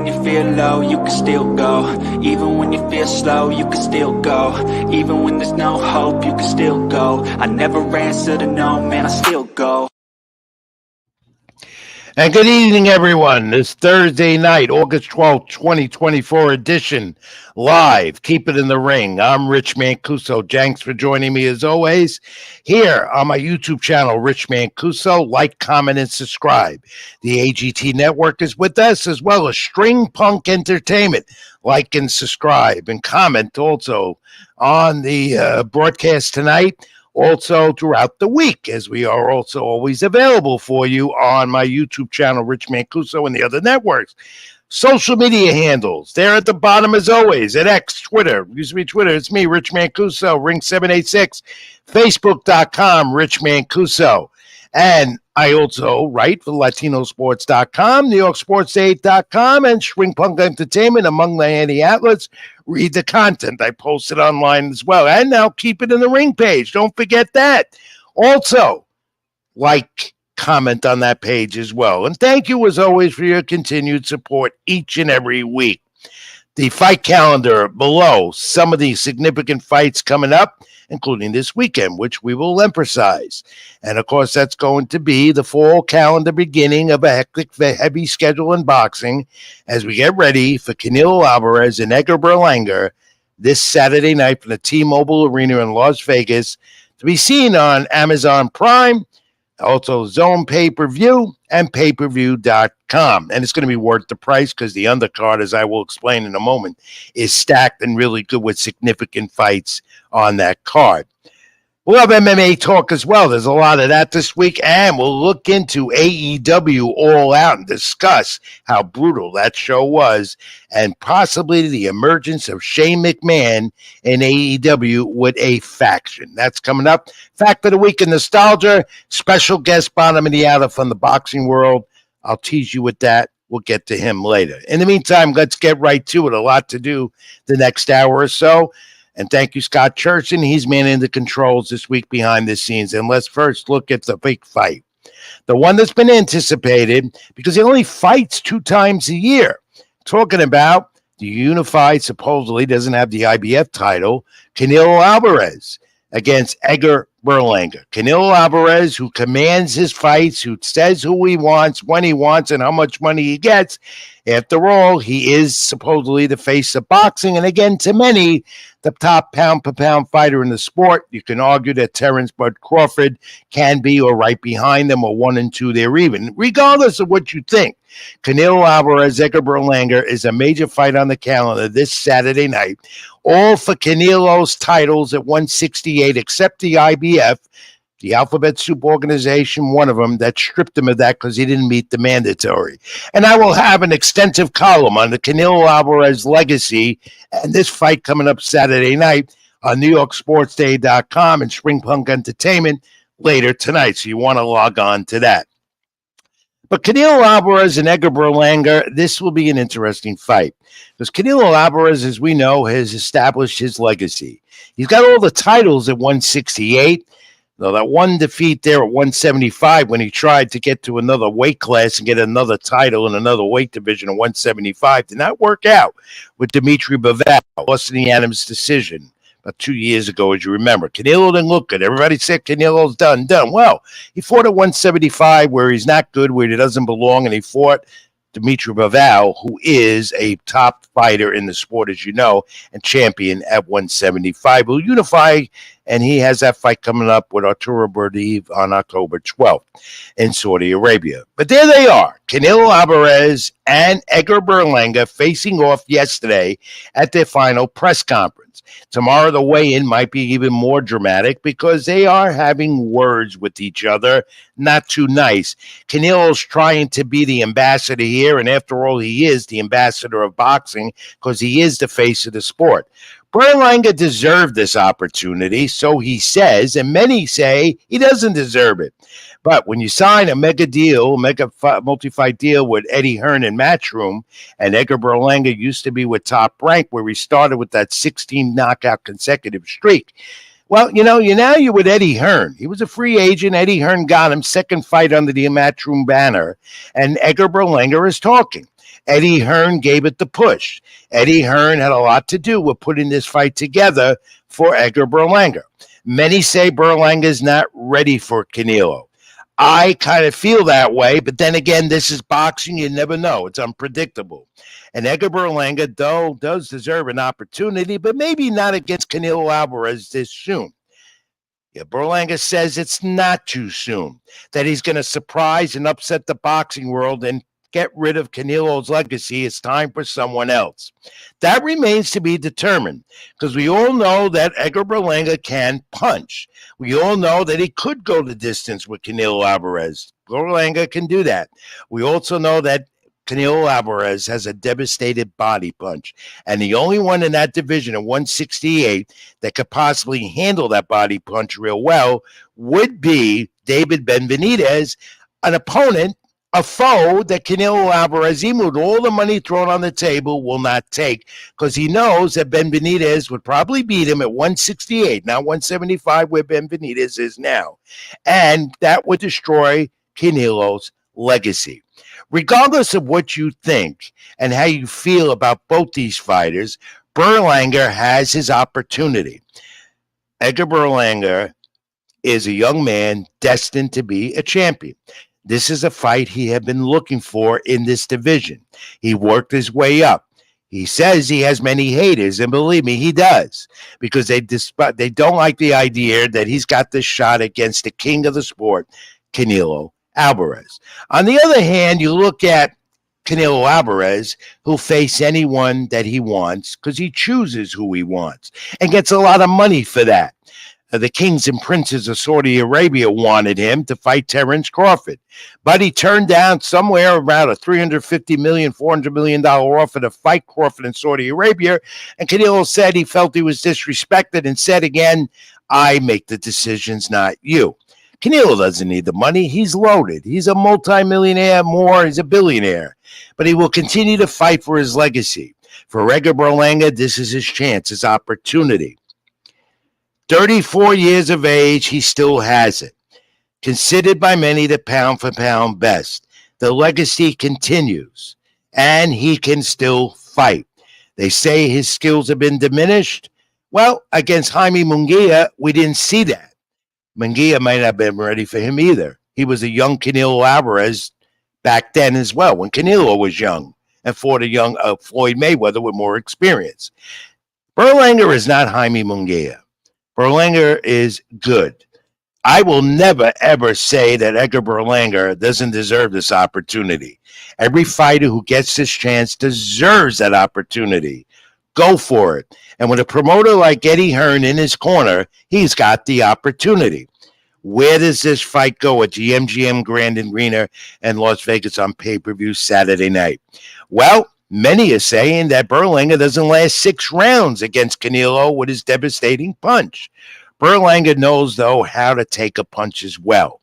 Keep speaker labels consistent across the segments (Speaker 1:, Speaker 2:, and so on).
Speaker 1: you feel low, you can still go. Even when you feel slow, you can still go. Even when there's no hope, you can still go. I never answer to no, man, I still go.
Speaker 2: And good evening, everyone. This Thursday night, August 12th, 2024 edition, live. Keep it in the ring. I'm Rich Mancuso. Thanks for joining me as always here on my YouTube channel, Rich Mancuso. Like, comment, and subscribe. The AGT Network is with us, as well as String Punk Entertainment. Like and subscribe and comment also on the broadcast tonight. Also throughout the week, as we are also always available for you on my YouTube channel, Rich Mancuso, and the other networks. Social media handles, they're at the bottom as always, at X, Twitter, used to be Twitter, it's me, Rich Mancuso, Ring786, Facebook.com, Rich Mancuso. And I also write for LatinoSports.com, NewYorkSports8.com, and String Punk Entertainment, among the handy outlets. Read the content. I post it online as well. And now Keep It in the Ring page. Don't forget that. Also, like, comment on that page as well. And thank you, as always, for your continued support each and every week. The fight calendar below, some of the significant fights coming up, including this weekend, which we will emphasize. And, of course, that's going to be the fall calendar beginning of a hectic, heavy schedule in boxing as we get ready for Canelo Alvarez and Edgar Berlanga this Saturday night from the T-Mobile Arena in Las Vegas, to be seen on Amazon Prime, also Zone Pay-Per-View, and payperview.com. And it's going to be worth the price because the undercard, as I will explain in a moment, is stacked and really good with significant fights on that card. We'll have MMA talk as well. There's a lot of that this week, and we'll look into AEW All Out and discuss how brutal that show was and possibly the emergence of Shane McMahon in AEW with a faction. That's coming up. Fact of the week in nostalgia, special guest bottom of the hour from the boxing world. I'll tease you with that. We'll get to him later. In the meantime, let's get right to it. A lot to do the next hour or so. And thank you, Scott Churchin. He's manning the controls this week behind the scenes. And let's first look at the big fight. The one that's been anticipated because he only fights 2 times a year. Talking about the unified, supposedly doesn't have the IBF title, Canelo Alvarez against Edgar Berlanga. Canelo Alvarez, who commands his fights, who says who he wants, when he wants, and how much money he gets. After all, he is supposedly the face of boxing. And again, to many, the top pound-per-pound fighter in the sport. You can argue that Terrence Bud Crawford can be or right behind them or 1 and 2 there even. Regardless of what you think, Canelo Alvarez, Edgar Berlanga is a major fight on the calendar this Saturday night. All for Canelo's titles at 168, except the IBF, the Alphabet Soup organization, one of them, that stripped him of that because he didn't meet the mandatory. And I will have an extensive column on the Canelo Alvarez legacy and this fight coming up Saturday night on NewYorkSportsDay.com and String Punk Entertainment later tonight. So you want to log on to that. But Canelo Alvarez and Edgar Berlanga, this will be an interesting fight. Because Canelo Alvarez, as we know, has established his legacy. He's got all the titles at 168. Now, that one defeat there at 175 when he tried to get to another weight class and get another title in another weight division at 175 did not work out with Dimitri Bivol, lost in the Adams decision about 2 years ago, as you remember. Canelo didn't look good. Everybody said Canelo's done. Well, he fought at 175 where he's not good, where he doesn't belong, and he fought Dimitri Bivol, who is a top fighter in the sport, as you know, and champion at 175. He'll unify, and he has that fight coming up with Arturo Berdiv on October 12th in Saudi Arabia. But there they are, Canelo Alvarez and Edgar Berlanga facing off yesterday at their final press conference. Tomorrow, the weigh-in might be even more dramatic because they are having words with each other. Not too nice. Canelo's trying to be the ambassador here, and after all, he is the ambassador of boxing because he is the face of the sport. Berlanga deserved this opportunity, so he says, and many say he doesn't deserve it. But when you sign a mega multi-fight deal with Eddie Hearn and Matchroom, and Edgar Berlanga used to be with Top Rank, where he started with that 16 knockout consecutive streak. Well, you're with Eddie Hearn. He was a free agent. Eddie Hearn got him second fight under the Matchroom banner, and Edgar Berlanga is talking. Eddie Hearn gave it the push. Eddie Hearn had a lot to do with putting this fight together for Edgar Berlanga. Many say Berlanga is not ready for Canelo. I kind of feel that way, but then again, this is boxing. You never know. It's unpredictable. And Edgar Berlanga, though, does deserve an opportunity, but maybe not against Canelo Alvarez this soon. Yeah, Berlanga says it's not too soon, that he's going to surprise and upset the boxing world and get rid of Canelo's legacy. It's time for someone else. That remains to be determined, because we all know that Edgar Berlanga can punch. We all know that he could go the distance with Canelo Alvarez. Berlanga can do that. We also know that Canelo Alvarez has a devastated body punch, and the only one in that division at 168 that could possibly handle that body punch real well would be David Benavidez, an opponent, a foe that Canelo Alvarez, even with all the money thrown on the table, will not take, because he knows that Benavidez would probably beat him at 168, not 175 where Benavidez is now, and that would destroy Canelo's legacy. Regardless of what you think and how you feel about both these fighters, Berlanga has his opportunity. Edgar Berlanga is a young man destined to be a champion. This is a fight he had been looking for in this division. He worked his way up. He says he has many haters, and believe me, he does, because they don't like the idea that he's got this shot against the king of the sport, Canelo Alvarez. On the other hand, you look at Canelo Alvarez, who'll face anyone that he wants because he chooses who he wants and gets a lot of money for that. The kings and princes of Saudi Arabia wanted him to fight Terence Crawford, but he turned down somewhere around a $350 million, $400 million offer to fight Crawford in Saudi Arabia, and Canelo said he felt he was disrespected and said again, I make the decisions, not you. Canelo doesn't need the money. He's loaded. He's a multimillionaire more. He's a billionaire. But he will continue to fight for his legacy. For Edgar Berlanga, this is his chance, his opportunity. 34 years of age, he still has it. Considered by many the pound-for-pound best. The legacy continues, and he can still fight. They say his skills have been diminished. Well, against Jaime Munguia, we didn't see that. Munguia might not have been ready for him either. He was a young Canelo Alvarez back then as well, when Canelo was young and fought a young Floyd Mayweather with more experience. Berlanga is not Jaime Munguia. Berlanga is good. I will never, ever say that Edgar Berlanga doesn't deserve this opportunity. Every fighter who gets this chance deserves that opportunity. Go for it. And with a promoter like Eddie Hearn in his corner, he's got the opportunity. Where does this fight go at the MGM Grand Arena in Las Vegas on pay-per-view Saturday night? Well, many are saying that Berlanga doesn't last 6 rounds against Canelo with his devastating punch. Berlanga knows, though, how to take a punch as well.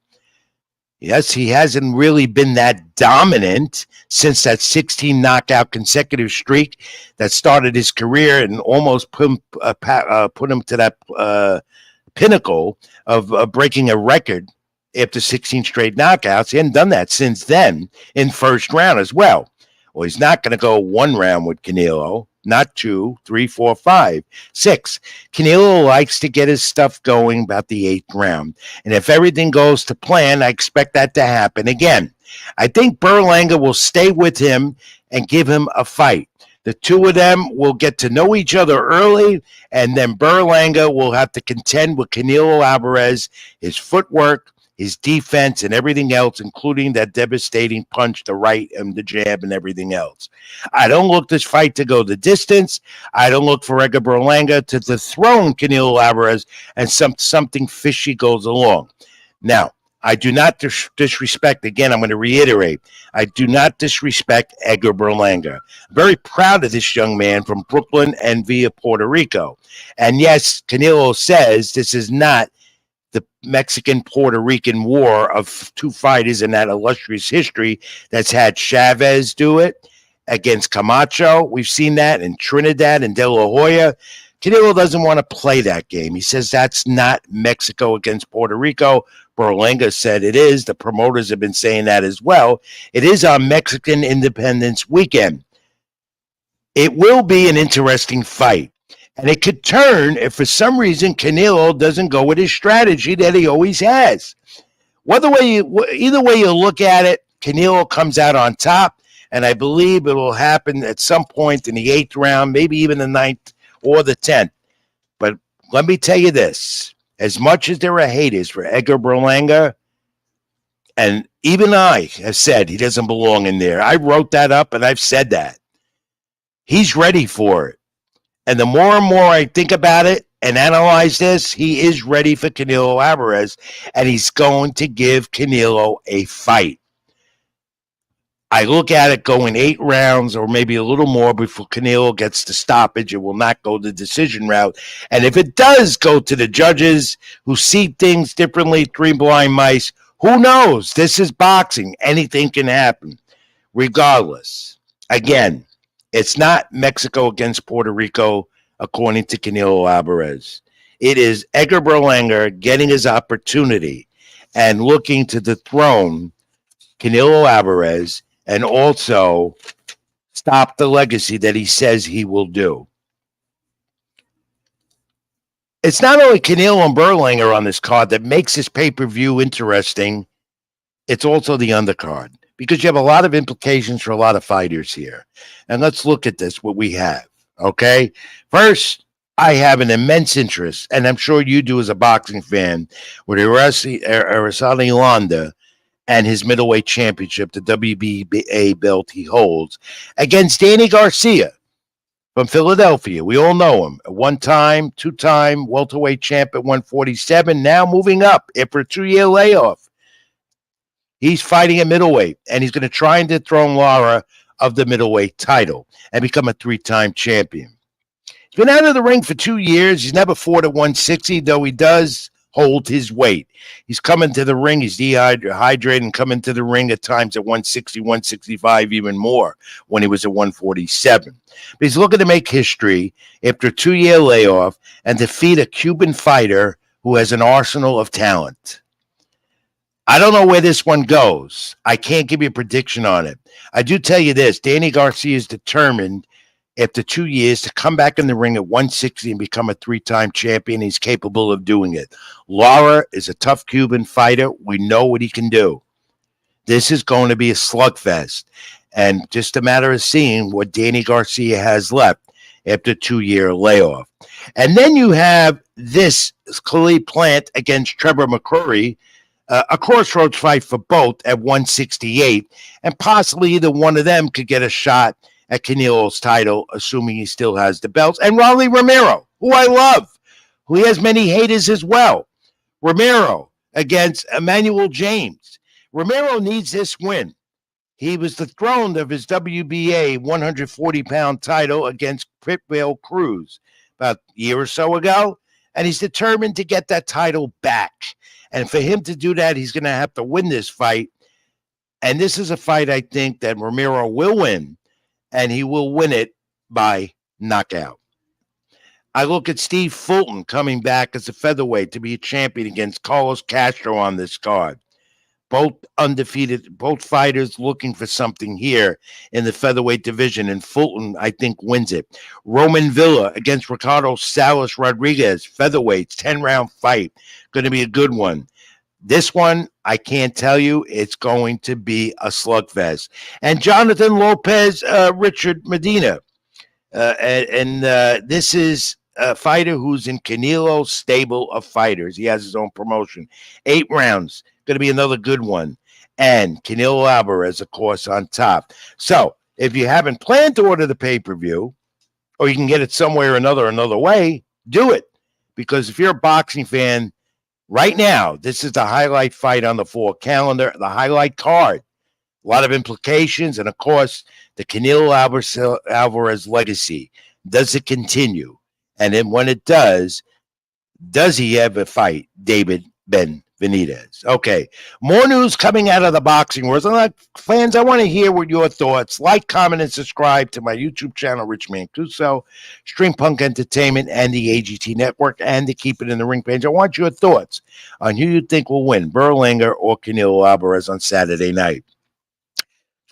Speaker 2: Yes, he hasn't really been that dominant since that 16 knockout consecutive streak that started his career and almost put him to that pinnacle of breaking a record after 16 straight knockouts. He hadn't done that since then in first round as well. Well, he's not going to go 1 round with Canelo, not 2, 3, 4, 5, 6. Canelo likes to get his stuff going about the 8th round. And if everything goes to plan, I expect that to happen again. I think Berlanga will stay with him and give him a fight. The two of them will get to know each other early, and then Berlanga will have to contend with Canelo Alvarez, his footwork, his defense, and everything else, including that devastating punch, the right and the jab and everything else. I don't look this fight to go the distance. I don't look for Edgar Berlanga to dethrone Canelo Alvarez and something fishy goes along. Now, I do not disrespect, again, I'm going to reiterate, I do not disrespect Edgar Berlanga. I'm very proud of this young man from Brooklyn and via Puerto Rico. And yes, Canelo says this is not the Mexican-Puerto Rican war of 2 fighters in that illustrious history that's had Chavez do it against Camacho. We've seen that in Trinidad and De La Hoya. Canelo doesn't want to play that game. He says that's not Mexico against Puerto Rico. Berlanga said it is. The promoters have been saying that as well. It is on Mexican Independence Weekend. It will be an interesting fight. And it could turn if for some reason Canelo doesn't go with his strategy that he always has. Either way you look at it, Canelo comes out on top, and I believe it will happen at some point in the 8th round, maybe even the 9th or the 10th. But let me tell you this. As much as there are haters for Edgar Berlanga, and even I have said he doesn't belong in there. I wrote that up, and I've said that. He's ready for it. And the more and more I think about it and analyze this, he is ready for Canelo Alvarez, and he's going to give Canelo a fight. I look at it going 8 rounds or maybe a little more before Canelo gets the stoppage. It will not go the decision route. And if it does go to the judges who see things differently, 3 blind mice, who knows? This is boxing. Anything can happen. Regardless, again, it's not Mexico against Puerto Rico, according to Canelo Alvarez. It is Edgar Berlanga getting his opportunity and looking to dethrone Canelo Alvarez and also stop the legacy that he says he will do. It's not only Canelo and Berlanga on this card that makes this pay-per-view interesting, it's also the undercard, because you have a lot of implications for a lot of fighters here. And let's look at this, what we have, okay? First, I have an immense interest, and I'm sure you do as a boxing fan, with Araceli Londa and his middleweight championship, the WBA belt he holds, against Danny Garcia from Philadelphia. We all know him. A 1-time, 2-time welterweight champ at 147, now moving up after a 2-year layoff. He's fighting at middleweight, and he's going to try and dethrone Lara of the middleweight title and become a 3-time champion. He's been out of the ring for 2 years. He's never fought at 160, though he does hold his weight. He's coming to the ring. He's dehydrated and coming to the ring at times at 160, 165, even more when he was at 147. But he's looking to make history after a 2-year layoff and defeat a Cuban fighter who has an arsenal of talent. I don't know where this one goes. I can't give you a prediction on it. I do tell you this. Danny Garcia is determined after 2 years to come back in the ring at 160 and become a 3-time champion. He's capable of doing it. Lara is a tough Cuban fighter. We know what he can do. This is going to be a slugfest. And just a matter of seeing what Danny Garcia has left after a 2-year layoff. And then you have this Khalid Plant against Trevor McCrory, a crossroads fight for both at 168. And possibly either one of them could get a shot at Canelo's title, assuming he still has the belts. And Rolly Romero, who I love, who has many haters as well. Romero against Emmanuel James. Romero needs this win. He was dethroned of his WBA 140-pound title against Pitbull Cruz about a year or so ago, and he's determined to get that title back. And for him to do that, he's going to have to win this fight. And this is a fight, I think, that Romero will win, and he will win it by knockout. I look at Steve Fulton coming back as a featherweight to be a champion against Carlos Castro on this card. Both undefeated, both fighters looking for something here in the featherweight division, and Fulton, I think, wins it. Roman Villa against Ricardo Salas Rodriguez, featherweights, 10-round fight. Going to be a good one. This one, I can't tell you. It's going to be a slugfest. And Jonathan Lopez, Richard Medina. This is a fighter who's in Canelo's stable of fighters. He has his own promotion. 8 rounds. Going to be another good one. And Canelo Alvarez, of course, on top. So if you haven't planned to order the pay-per-view, or you can get it somewhere or another way, do it. Because if you're a boxing fan, right now, this is the highlight fight on the fall calendar, the highlight card. A lot of implications, and of course, the Canelo Alvarez legacy. Does it continue? And then when it does he ever fight David Benavidez? Okay, more news coming out of the boxing world. Fans, I want to hear what your thoughts. Like, comment, and subscribe to my YouTube channel, Rich Mancuso, Stream Punk Entertainment, and the AGT Network, and the Keep It in the Ring page. I want your thoughts on who you think will win, Berlanga or Canelo Alvarez on Saturday night.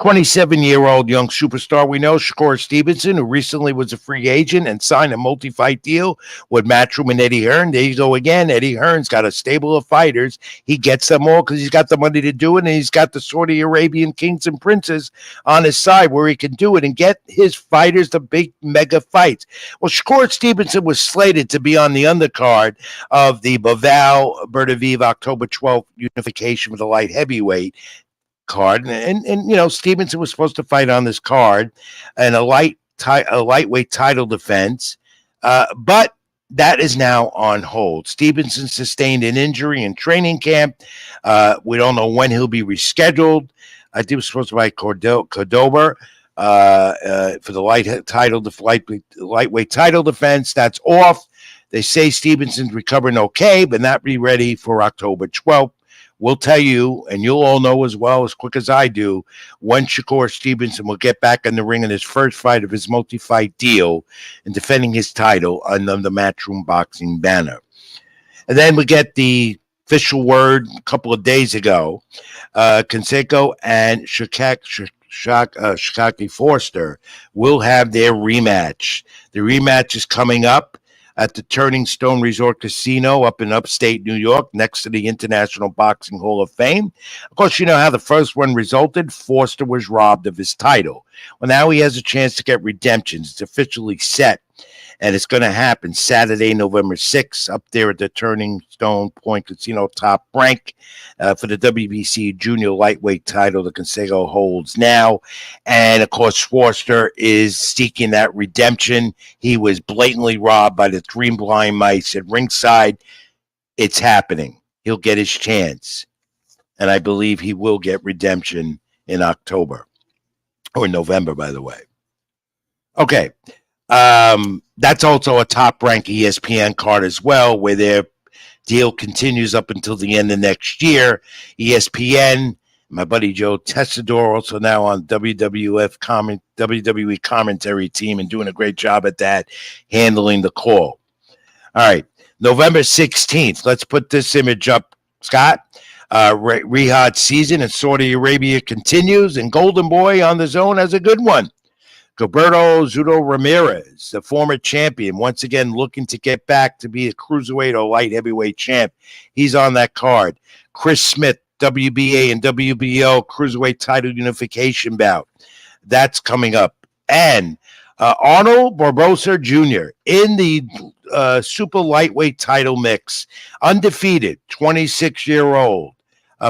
Speaker 2: 27-year-old young superstar we know, Shakur Stevenson, who recently was a free agent and signed a multi-fight deal with Matchroom and Eddie Hearn. There you go again. Eddie Hearn's got a stable of fighters. He gets them all because he's got the money to do it, and he's got the Saudi Arabian kings and princes on his side where he can do it and get his fighters the big mega fights. Well, Shakur Stevenson was slated to be on the undercard of the Bivol Berdaviv October 12th unification with the light heavyweight card, and you know, Stevenson was supposed to fight on this card and a lightweight title defense, but that is now on hold. Stevenson sustained an injury in training camp. We don't know when he'll be rescheduled. I think it was supposed to fight Cordoba for the lightweight title defense. That's off. They say Stevenson's recovering okay, but not be ready for October 12th. We'll tell you, and you'll all know as well, as quick as I do, when Shakur Stevenson will get back in the ring in his first fight of his multi-fight deal and defending his title under the Matchroom Boxing banner. And then we get the official word a couple of days ago. Canseco and Shakaki Forster will have their rematch. The rematch is coming up at the Turning Stone Resort Casino up in upstate New York, next to the International Boxing Hall of Fame. Of course, you know how the first one resulted. Forster was robbed of his title. Well, now he has a chance to get redemption. It's officially set, and it's going to happen Saturday, November 6th, up there at the Turning Stone Point Casino Top Rank for the WBC Junior Lightweight title that Canseco holds now. And, of course, Forster is seeking that redemption. He was blatantly robbed by the three blind mice at ringside. It's happening. He'll get his chance. And I believe he will get redemption in October. Or November, by the way. Okay. That's also a top-ranked ESPN card as well, where their deal continues up until the end of next year. ESPN, my buddy Joe Testador, also now on WWE commentary team and doing a great job at that, handling the call. All right, November 16th. Let's put this image up, Scott. Riyadh season in Saudi Arabia continues, and Golden Boy on the zone has a good one. Gilberto Zudo Ramirez, the former champion, once again looking to get back to be a cruiserweight or light heavyweight champ. He's on that card. Chris Smith, WBA and WBO cruiserweight title unification bout. That's coming up. And Arnold Barbosa Jr. in the super lightweight title mix, undefeated, 26-year-old.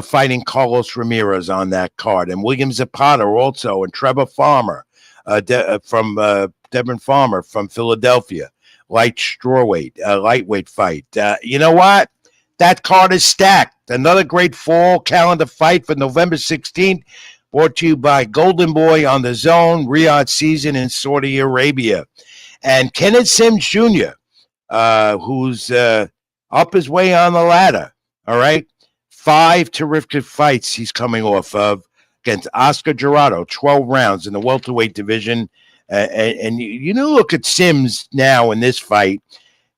Speaker 2: Fighting Carlos Ramirez on that card. And William Zapata also, and Trevor Farmer. Devin Farmer from Philadelphia, lightweight fight. You know what? That card is stacked. Another great fall calendar fight for November 16th, brought to you by Golden Boy on the Zone, Riyadh season in Saudi Arabia. And Kenneth Sims Jr., who's up his way on the ladder, all right? 5 terrific fights he's coming off of. Against Oscar Gerardo, 12 rounds in the welterweight division. And you know, look at Sims now in this fight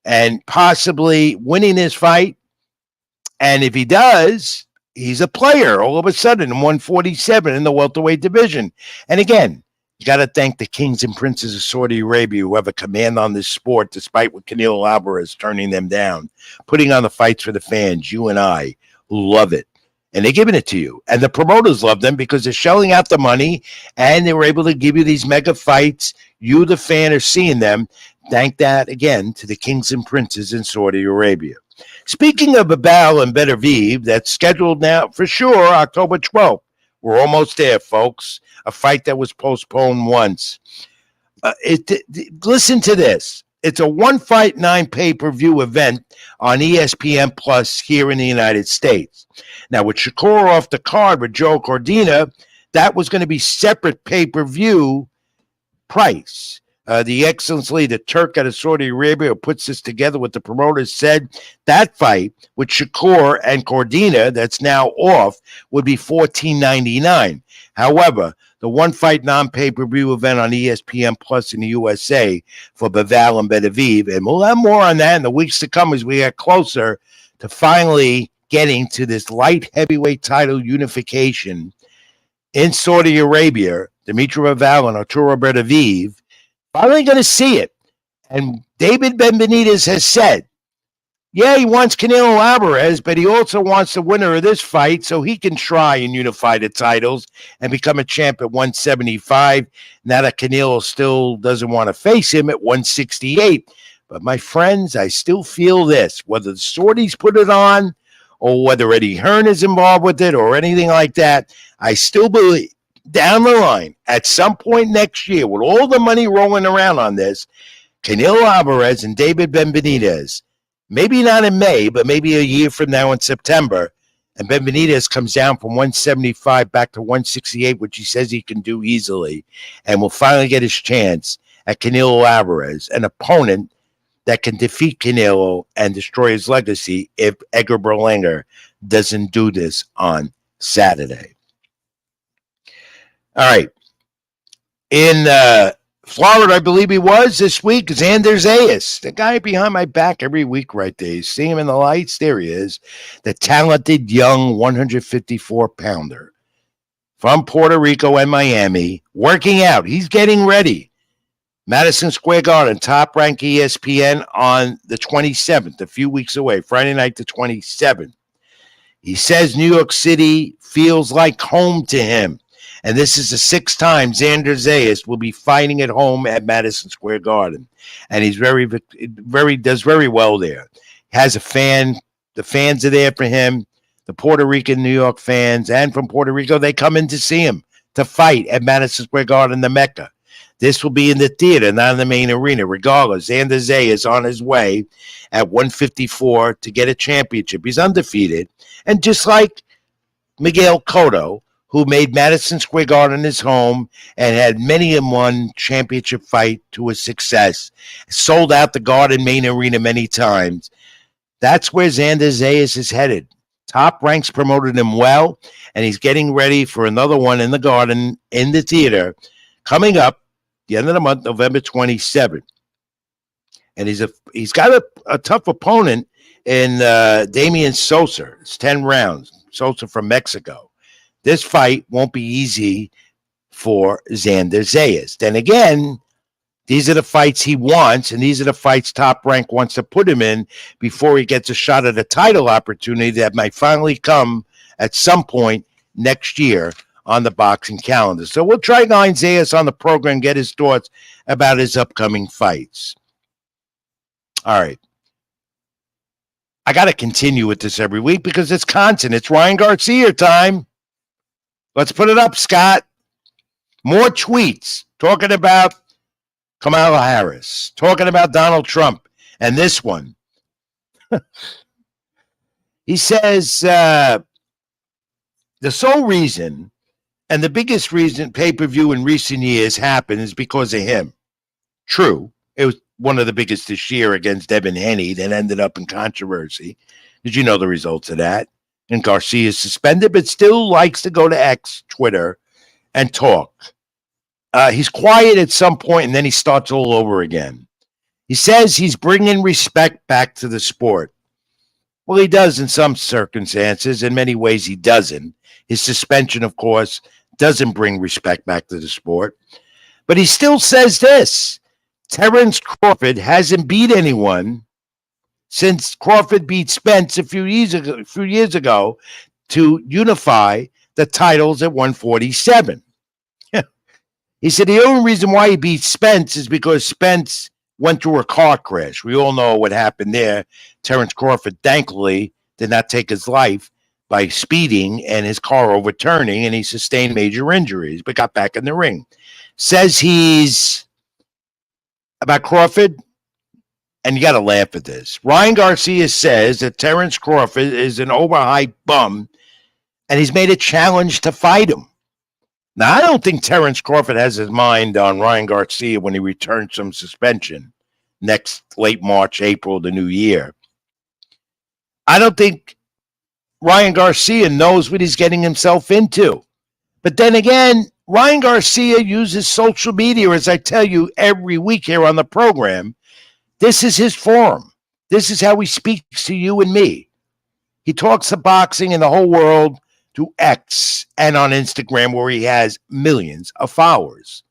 Speaker 2: and possibly winning this fight. And if he does, he's a player all of a sudden in 147 in the welterweight division. And again, you got to thank the kings and princes of Saudi Arabia who have a command on this sport, despite what Canelo Alvarez turning them down, putting on the fights for the fans, you and I, who love it. And they're giving it to you. And the promoters love them because they're shelling out the money and they were able to give you these mega fights. You, the fan, are seeing them. Thank that, again, to the kings and princes in Saudi Arabia. Speaking of Bivol and Berdaviv, that's scheduled now for sure, October 12th. We're almost there, folks. A fight that was postponed once. Listen to this. It's a 1 Fight 9 pay-per-view event on ESPN Plus here in the United States. Now, with Shakur off the card with Joe Cordina, that was going to be separate pay-per-view price. The Excellence League, the Turk out of Saudi Arabia, who puts this together with the promoters, said that fight with Shakur and Cordina, that's now off, would be $14.99. However, the 1 Fight non-pay-per-view event on ESPN Plus in the USA for Bivol and Berdaviv, and we'll have more on that in the weeks to come as we get closer to finally getting to this light heavyweight title unification. in Saudi Arabia, Dimitri Bivol and Arturo Beterbiev, finally going to see it. And David Benavidez has said, yeah, he wants Canelo Alvarez, but he also wants the winner of this fight so he can try and unify the titles and become a champ at 175. Now that Canelo still doesn't want to face him at 168. But my friends, I still feel this, whether the Saudis put it on or whether Eddie Hearn is involved with it or anything like that, I still believe down the line, at some point next year, with all the money rolling around on this, Canelo Alvarez and David Benavidez, maybe not in May, but maybe a year from now in September, and Benavidez comes down from 175 back to 168, which he says he can do easily, and will finally get his chance at Canelo Alvarez, an opponent that can defeat Canelo and destroy his legacy if Edgar Berlanga doesn't do this on Saturday. All right. In Florida, I believe he was this week, Xander Zayas, the guy behind my back every week right there. You see him in the lights? There he is. The talented young 154-pounder from Puerto Rico and Miami, working out. He's getting ready. Madison Square Garden, top-ranked ESPN on the 27th, a few weeks away, Friday night the 27th. He says New York City feels like home to him. And this is the sixth time Xander Zayas will be fighting at home at Madison Square Garden. And he's does very well there. Has a fan. The fans are there for him. The Puerto Rican, New York fans, and from Puerto Rico, they come in to see him, to fight at Madison Square Garden, the Mecca. This will be in the theater, not in the main arena. Regardless, Xander Zayas is on his way at 154 to get a championship. He's undefeated. And just like Miguel Cotto, who made Madison Square Garden his home and had many and one championship fight to his success, sold out the Garden main arena many times. That's where Xander Zayas is headed. Top Ranks promoted him well, and he's getting ready for another one in the Garden, in the theater, coming up the end of the month, November 27th. And he's got a tough opponent in Damian Sosa. It's 10 rounds. Sosa from Mexico. This fight won't be easy for Xander Zayas. Then again, these are the fights he wants, and these are the fights Top Rank wants to put him in before he gets a shot at a title opportunity that might finally come at some point next year on the boxing calendar. So we'll try line Zayas on the program, get his thoughts about his upcoming fights. All right. I got to continue with this every week because it's constant. It's Ryan Garcia time. Let's put it up, Scott. More tweets talking about Kamala Harris, talking about Donald Trump, and this one. He says the sole reason and the biggest reason pay-per-view in recent years happened is because of him. True. It was one of the biggest this year against Devin Haney that ended up in controversy. Did you know the results of that? And Garcia is suspended, but still likes to go to X, Twitter, and talk. He's quiet at some point, and then he starts all over again. He says he's bringing respect back to the sport. Well, he does in some circumstances. In many ways, he doesn't. His suspension, of course, doesn't bring respect back to the sport. But he still says this. Terence Crawford hasn't beat anyone since Crawford beat Spence a few years ago to unify the titles at 147. He said the only reason why he beat Spence is because Spence went through a car crash. We all know what happened there. Terence Crawford, thankfully, did not take his life by speeding and his car overturning, and he sustained major injuries, but got back in the ring. Says he's about Crawford, and you got to laugh at this. Ryan Garcia says that Terence Crawford is an overhyped bum, and he's made a challenge to fight him. Now, I don't think Terence Crawford has his mind on Ryan Garcia when he returns from suspension next late March, April, the new year. I don't think Ryan Garcia knows what he's getting himself into. But then again, Ryan Garcia uses social media, as I tell you every week here on the program. This is his forum. This is how he speaks to you and me. He talks to boxing and the whole world to X and on Instagram, where he has millions of followers,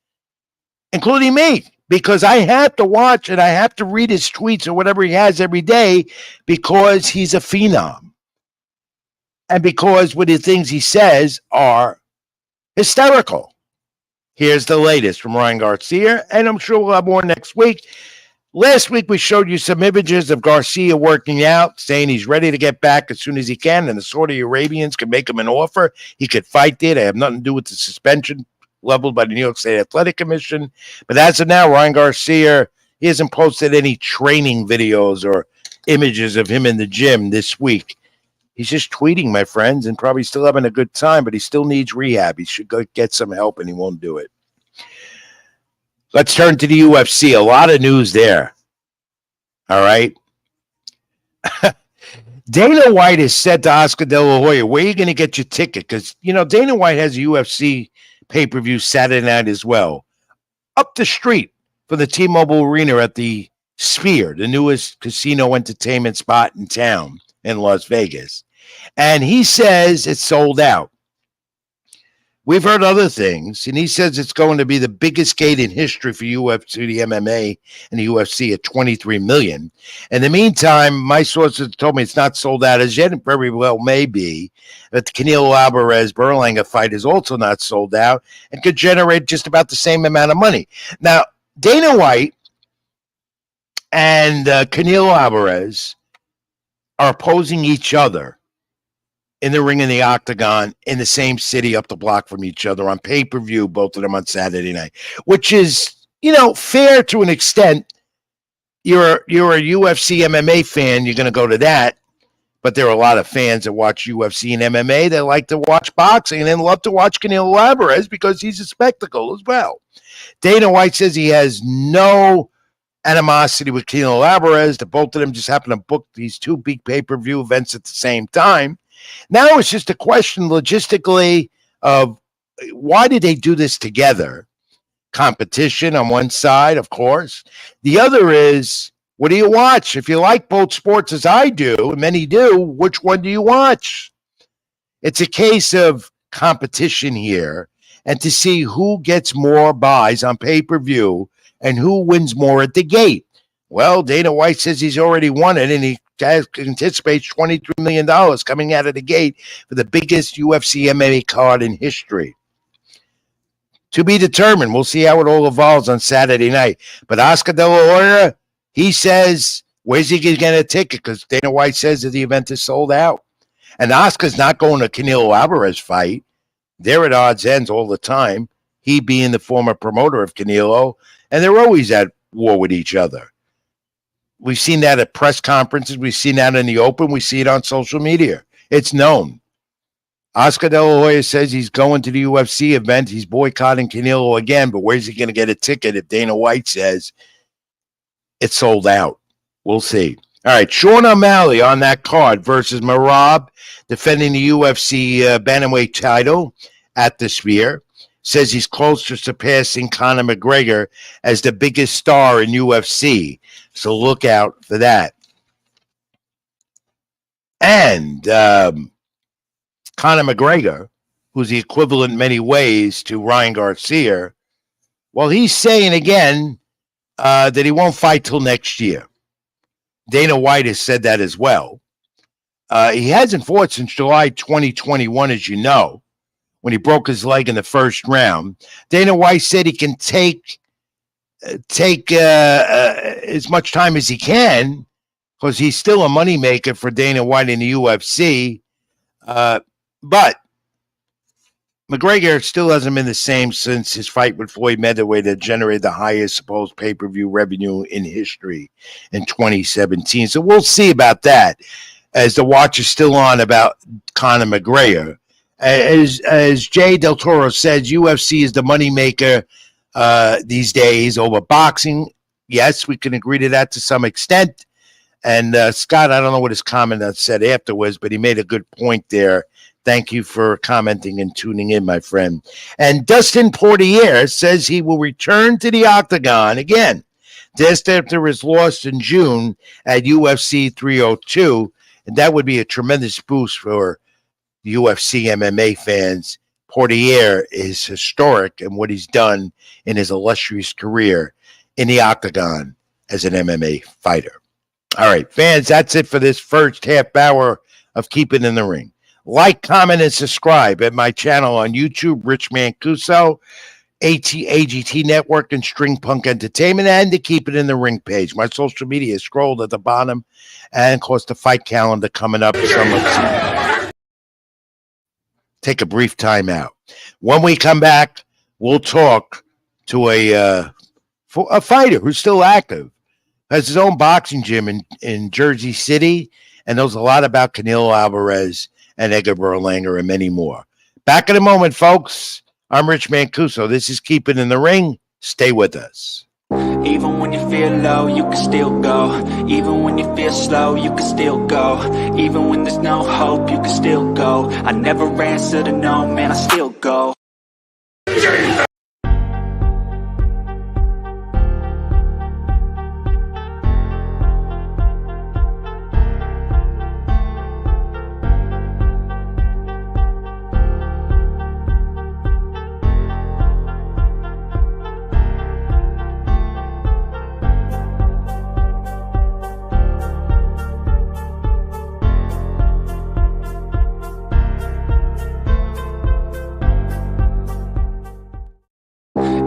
Speaker 2: including me, because I have to watch and I have to read his tweets or whatever he has every day because he's a phenom. And because what the things he says are hysterical. Here's the latest from Ryan Garcia, and I'm sure we'll have more next week. Last week, we showed you some images of Garcia working out, saying he's ready to get back as soon as he can, and the Saudi Arabians could make him an offer. He could fight there. They have nothing to do with the suspension leveled by the New York State Athletic Commission. But as of now, Ryan Garcia, he hasn't posted any training videos or images of him in the gym this week. He's just tweeting, my friends, and probably still having a good time, but he still needs rehab. He should go get some help, and he won't do it. Let's turn to the UFC. A lot of news there. All right. Dana White has said to Oscar De La Hoya, where are you going to get your ticket? Because, Dana White has a UFC pay-per-view Saturday night as well. Up the street from the T-Mobile Arena at the Sphere, the newest casino entertainment spot in town in Las Vegas. And he says it's sold out. We've heard other things, and he says it's going to be the biggest gate in history for UFC, the MMA, and the UFC at $23 million. In the meantime, my sources told me it's not sold out as yet. It very well may be. But the Canelo Alvarez Berlanga fight is also not sold out and could generate just about the same amount of money. Now, Dana White and Canelo Alvarez are opposing each other in the ring in the octagon in the same city up the block from each other on pay-per-view, both of them on Saturday night, which is, fair to an extent. You're a UFC MMA fan, you're going to go to that, but there are a lot of fans that watch UFC and MMA that like to watch boxing and then love to watch Canelo Alvarez because he's a spectacle as well. Dana White says he has no animosity with Canelo Alvarez. The both of them just happen to book these two big pay-per-view events at the same time. Now it's just a question logistically of why did they do this together? Competition on one side, of course. The other is, what do you watch? If you like both sports as I do, and many do, which one do you watch? It's a case of competition here and to see who gets more buys on pay-per-view and who wins more at the gate. Well, Dana White says he's already won it, and he anticipates $23 million coming out of the gate for the biggest UFC MMA card in history. To be determined. We'll see how it all evolves on Saturday night. But Oscar De La Hoya, he says, where's he going to get a ticket? Because Dana White says that the event is sold out. And Oscar's not going to Canelo Alvarez fight. They're at odds ends all the time, he being the former promoter of Canelo, and they're always at war with each other. We've seen that at press conferences. We've seen that in the open. We see it on social media. It's known. Oscar De La Hoya says he's going to the UFC event. He's boycotting Canelo again, but where's he going to get a ticket if Dana White says it's sold out? We'll see. All right, Sean O'Malley on that card versus Merab, defending the UFC bantamweight title at the Sphere. Says he's close to surpassing Conor McGregor as the biggest star in UFC. So look out for that. And Conor McGregor, who's the equivalent in many ways to Ryan Garcia, well, he's saying again that he won't fight till next year. Dana White has said that as well. He hasn't fought since July 2021, as you know, when he broke his leg in the first round. Dana White said he can take as much time as he can because he's still a moneymaker for Dana White in the UFC. But McGregor still hasn't been the same since his fight with Floyd Mayweather that generated the highest supposed pay-per-view revenue in history in 2017. So we'll see about that as the watch is still on about Conor McGregor. As Jay Del Toro says, UFC is the moneymaker these days over boxing. Yes, we can agree to that to some extent. And Scott, I don't know what his comment said afterwards, but he made a good point there. Thank you for commenting and tuning in, my friend. And Dustin Poirier says he will return to the octagon again, just after his loss in June at UFC 302. And that would be a tremendous boost for UFC MMA fans, Portier is historic in what he's done in his illustrious career in the octagon as an MMA fighter. All right, fans, that's it for this first half hour of Keep It in the Ring. Like, comment, and subscribe at my channel on YouTube, Rich Mancuso, AGT Network, and String Punk Entertainment, and the Keep It in the Ring page. My social media is scrolled at the bottom, and of course the fight calendar coming up. Take a brief time out. When we come back, we'll talk to a fighter who's still active, has his own boxing gym in Jersey City, and knows a lot about Canelo Alvarez and Edgar Berlanga and many more. Back in a moment, folks. I'm Rich Mancuso. This is Keep It in the Ring. Stay with us.
Speaker 1: Even when you feel low, you can still go. Even when you feel slow, you can still go. Even when there's no hope, you can still go. I never answer to no, man, I still go.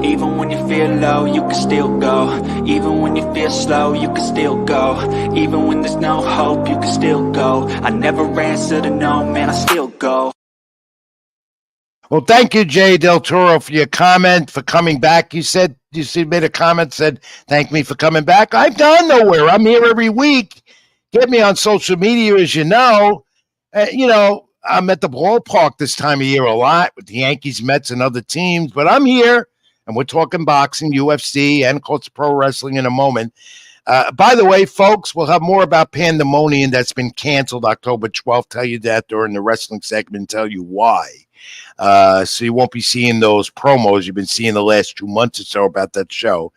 Speaker 1: Even when you feel low, you can still go. Even when you feel slow, you can still go. Even when there's no hope, you can still go. I never answer to no, man, I still go.
Speaker 2: Well, thank you, Jay Del Toro, for your comment, for coming back. You made a comment, said, thank me for coming back. I've gone nowhere. I'm here every week. Get me on social media, as you know. I'm at the ballpark this time of year a lot with the Yankees, Mets, and other teams, but I'm here. And we're talking boxing, UFC, and of course pro wrestling in a moment. By the way, folks, we'll have more about Pandemonium that's been canceled October 12th. Tell you that during the wrestling segment, tell you why. So you won't be seeing those promos you've been seeing the last 2 months or so about that show.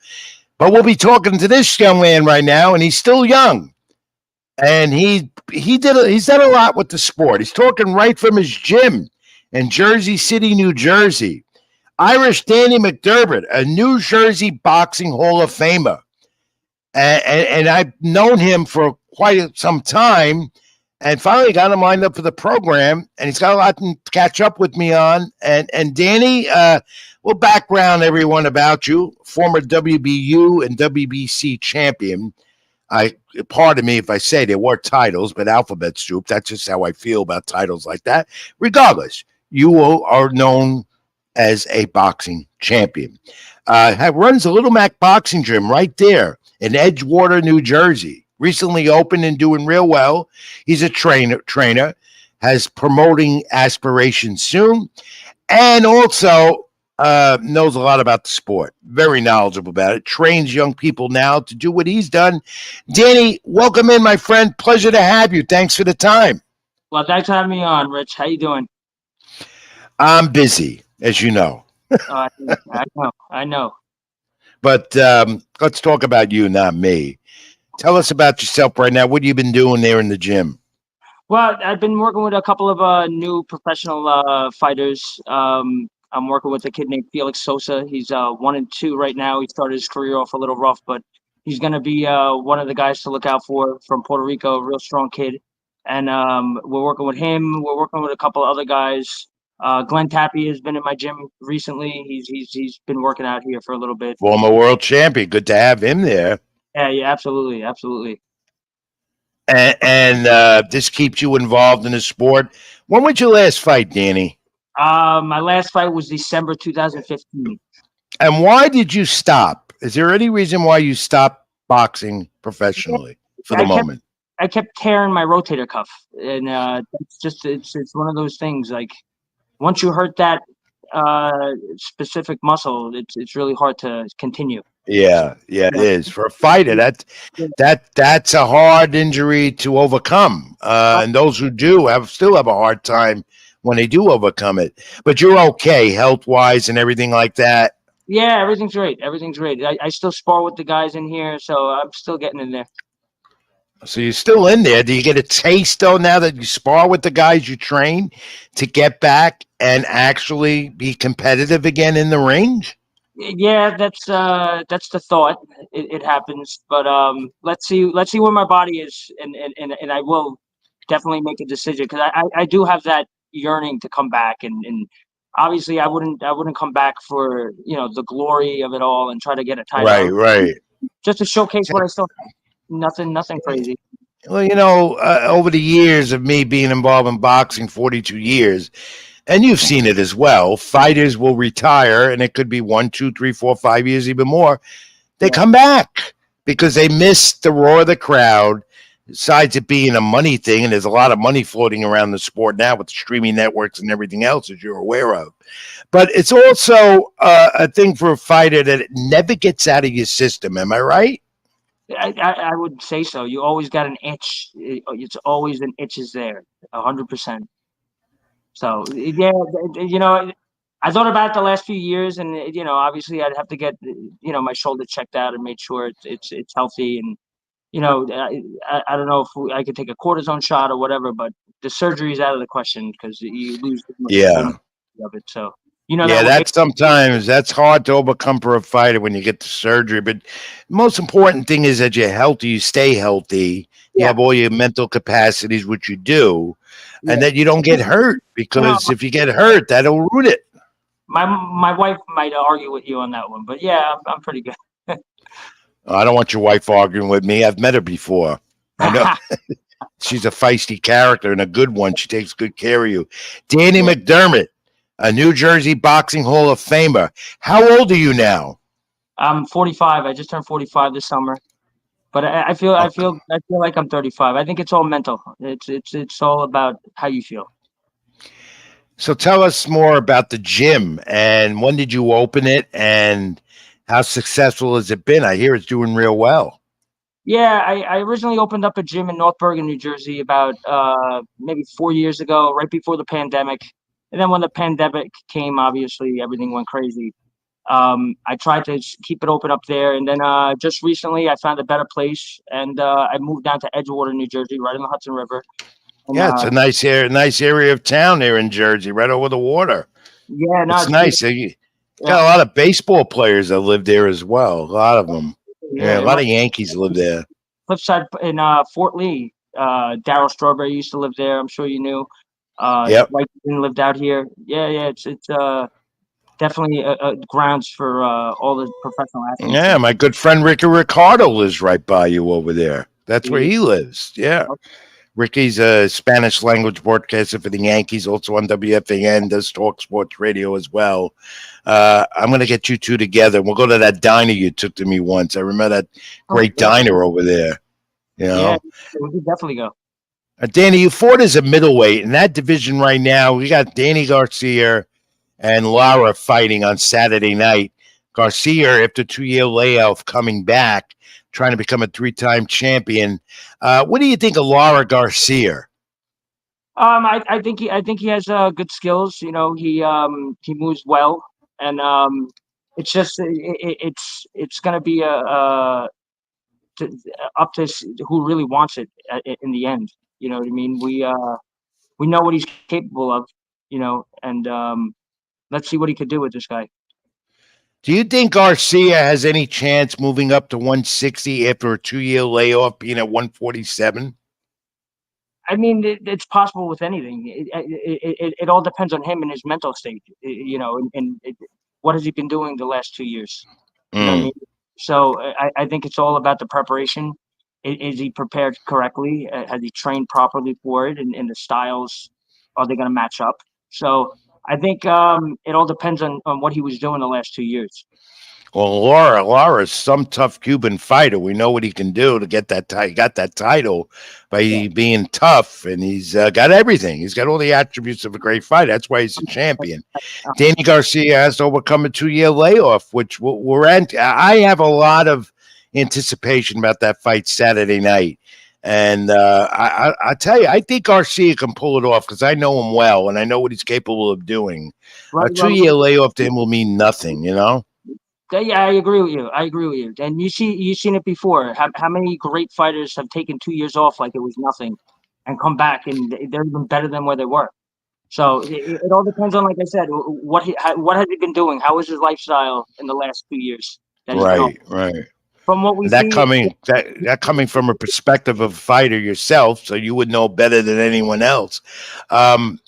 Speaker 2: But we'll be talking to this young man right now, and he's still young. And he's done a lot with the sport. He's talking right from his gym in Jersey City, New Jersey. Irish Danny McDermott, a New Jersey Boxing Hall of Famer. And I've known him for quite some time and finally got him lined up for the program. And he's got a lot to catch up with me on. And Danny, we'll background everyone about you. Former WBU and WBC champion. Pardon me if I say there were titles, but alphabet soup. That's just how I feel about titles like that. Regardless, you are known as a boxing champion. Runs a Little Mac boxing gym right there in Edgewater, New Jersey. Recently opened and doing real well. He's a trainer, has promoting aspirations soon, and also knows a lot about the sport. Very knowledgeable about it. Trains young people now to do what he's done. Danny, welcome in, my friend. Pleasure to have you. Thanks for the time.
Speaker 3: Well, thanks for having me on, Rich. How you doing?
Speaker 2: I'm busy, as you know.
Speaker 3: I know.
Speaker 2: But let's talk about you, not me. Tell us about yourself right now. What have you been doing there in the gym?
Speaker 3: Well, I've been working with a couple of new professional fighters. I'm working with a kid named Felix Sosa. He's 1-2 right now. He started his career off a little rough, but he's going to be one of the guys to look out for from Puerto Rico, a real strong kid. And we're working with him. We're working with a couple of other guys. Glenn Tappy has been in my gym recently. He's been working out here for a little bit.
Speaker 2: Former world champion. Good to have him there.
Speaker 3: Yeah, absolutely.
Speaker 2: And this keeps you involved in the sport. When was your last fight, Danny?
Speaker 3: My last fight was December 2015.
Speaker 2: And why did you stop? Is there any reason why you stopped boxing professionally for the moment?
Speaker 3: I kept tearing my rotator cuff, and it's one of those things. Like once you hurt that specific muscle, it's really hard to continue.
Speaker 2: Yeah, it is for a fighter. That's a hard injury to overcome, and those who do still have a hard time when they do overcome it. But you're okay health wise and everything like that.
Speaker 3: Yeah, everything's great. I still spar with the guys in here, so I'm still getting in there.
Speaker 2: So you're still in there. Do you get a taste, though, now that you spar with the guys you train to get back and actually be competitive again in the ring?
Speaker 3: Yeah, that's the thought. It happens, but let's see where my body is, and I will definitely make a decision because I do have that yearning to come back, and obviously I wouldn't come back for the glory of it all and try to get a title.
Speaker 2: Right, right.
Speaker 3: Just to showcase what I still have. Nothing crazy.
Speaker 2: Well, over the years of me being involved in boxing, 42 years, and you've seen it as well, fighters will retire, and it could be 1, 2, 3, 4, 5 years, even more. They come back because they miss the roar of the crowd. Besides it being a money thing, and there's a lot of money floating around the sport now with the streaming networks and everything else, as you're aware of. But it's also a thing for a fighter that it never gets out of your system. Am I right?
Speaker 3: I would say so. You always got an itch. It's always an itch is there, 100%. So yeah, I thought about it the last few years, and obviously I'd have to get my shoulder checked out and made sure it's healthy, and I don't know if I could take a cortisone shot or whatever, but the surgery is out of the question because you lose so
Speaker 2: Yeah.
Speaker 3: much of it. So
Speaker 2: Yeah,
Speaker 3: that
Speaker 2: that's hard to overcome for a fighter when you get the surgery. But the most important thing is that you're healthy, you stay healthy, you have all your mental capacities, which you do, and that you don't get hurt because if you get hurt, that'll ruin it.
Speaker 3: my wife might argue with you on that one, but yeah, I'm pretty good.
Speaker 2: I don't want your wife arguing with me. I've met her before. I know she's a feisty character and a good one. She takes good care of you. Danny McDermott, a New Jersey Boxing Hall of Famer. How old are you now?
Speaker 3: I'm 45. I just turned 45 this summer. But I feel like I'm 35. I think it's all mental. It's all about how you feel.
Speaker 2: So tell us more about the gym and when did you open it and how successful has it been? I hear it's doing real well.
Speaker 3: Yeah, I originally opened up a gym in North Bergen, New Jersey, about maybe 4 years ago, right before the pandemic. And then when the pandemic came, obviously everything went crazy. I tried to keep it open up there, and then just recently I found a better place, and I moved down to Edgewater, New Jersey, right on the Hudson River. And
Speaker 2: Yeah, it's a nice area of town there in Jersey, right over the water.
Speaker 3: yeah, no,
Speaker 2: It's nice. You got a lot of baseball players that live there as well. A lot of them. Yeah, a lot of Yankees live there.
Speaker 3: Cliffside in Fort Lee. Darryl Strawberry used to live there. I'm sure you knew.
Speaker 2: Yep.
Speaker 3: White lived out here. Yeah. It's definitely grounds for all the professional athletes.
Speaker 2: Yeah, my good friend Ricky Ricardo lives right by you over there. That's where he lives. Yeah. Ricky's a Spanish language broadcaster for the Yankees, also on WFAN, does talk sports radio as well. I'm going to get you two together. We'll go to that diner you took to me once. I remember that great diner over there.
Speaker 3: Yeah, we could definitely go.
Speaker 2: Danny, you fought as a middleweight. In that division right now, we got Danny Garcia and Lara fighting on Saturday night. Garcia, after a 2-year layoff, coming back, trying to become a 3-time champion. What do you think of Lara Garcia?
Speaker 3: I think he has good skills. He moves well, and it's just it's going to be up to who really wants it in the end. You know what I mean? We know what he's capable of. And let's see what he could do with this guy.
Speaker 2: Do you think Garcia has any chance moving up to 160 after a 2-year layoff, being at 147?
Speaker 3: I mean, it's possible with anything. It all depends on him and his mental state, and what has he been doing the last 2 years? You know what I mean? So I think it's all about the preparation. Is he prepared correctly? Has he trained properly for it? And the styles, are they going to match up? So I think it all depends on what he was doing the last 2 years.
Speaker 2: Well, Lara's some tough Cuban fighter. We know what he can do to get that he got that title by being tough, and he's got everything. He's got all the attributes of a great fighter. That's why he's a champion. Danny Garcia has to overcome a 2-year layoff, which we're at. I have a lot of anticipation about that fight Saturday night. And I tell you, I think Garcia can pull it off because I know him well, and I know what he's capable of doing. A 2-year layoff to him will mean nothing,
Speaker 3: Yeah, I agree with you. I agree with you. And you've seen it before. How many great fighters have taken 2 years off like it was nothing, and come back and they're even better than where they were. So it all depends on, like I said, what has he been doing? How is his lifestyle in the last 2 years that he's been off?
Speaker 2: Right, right.
Speaker 3: From what we
Speaker 2: And that
Speaker 3: see,
Speaker 2: coming from a perspective of a fighter yourself, so you would know better than anyone else. Um,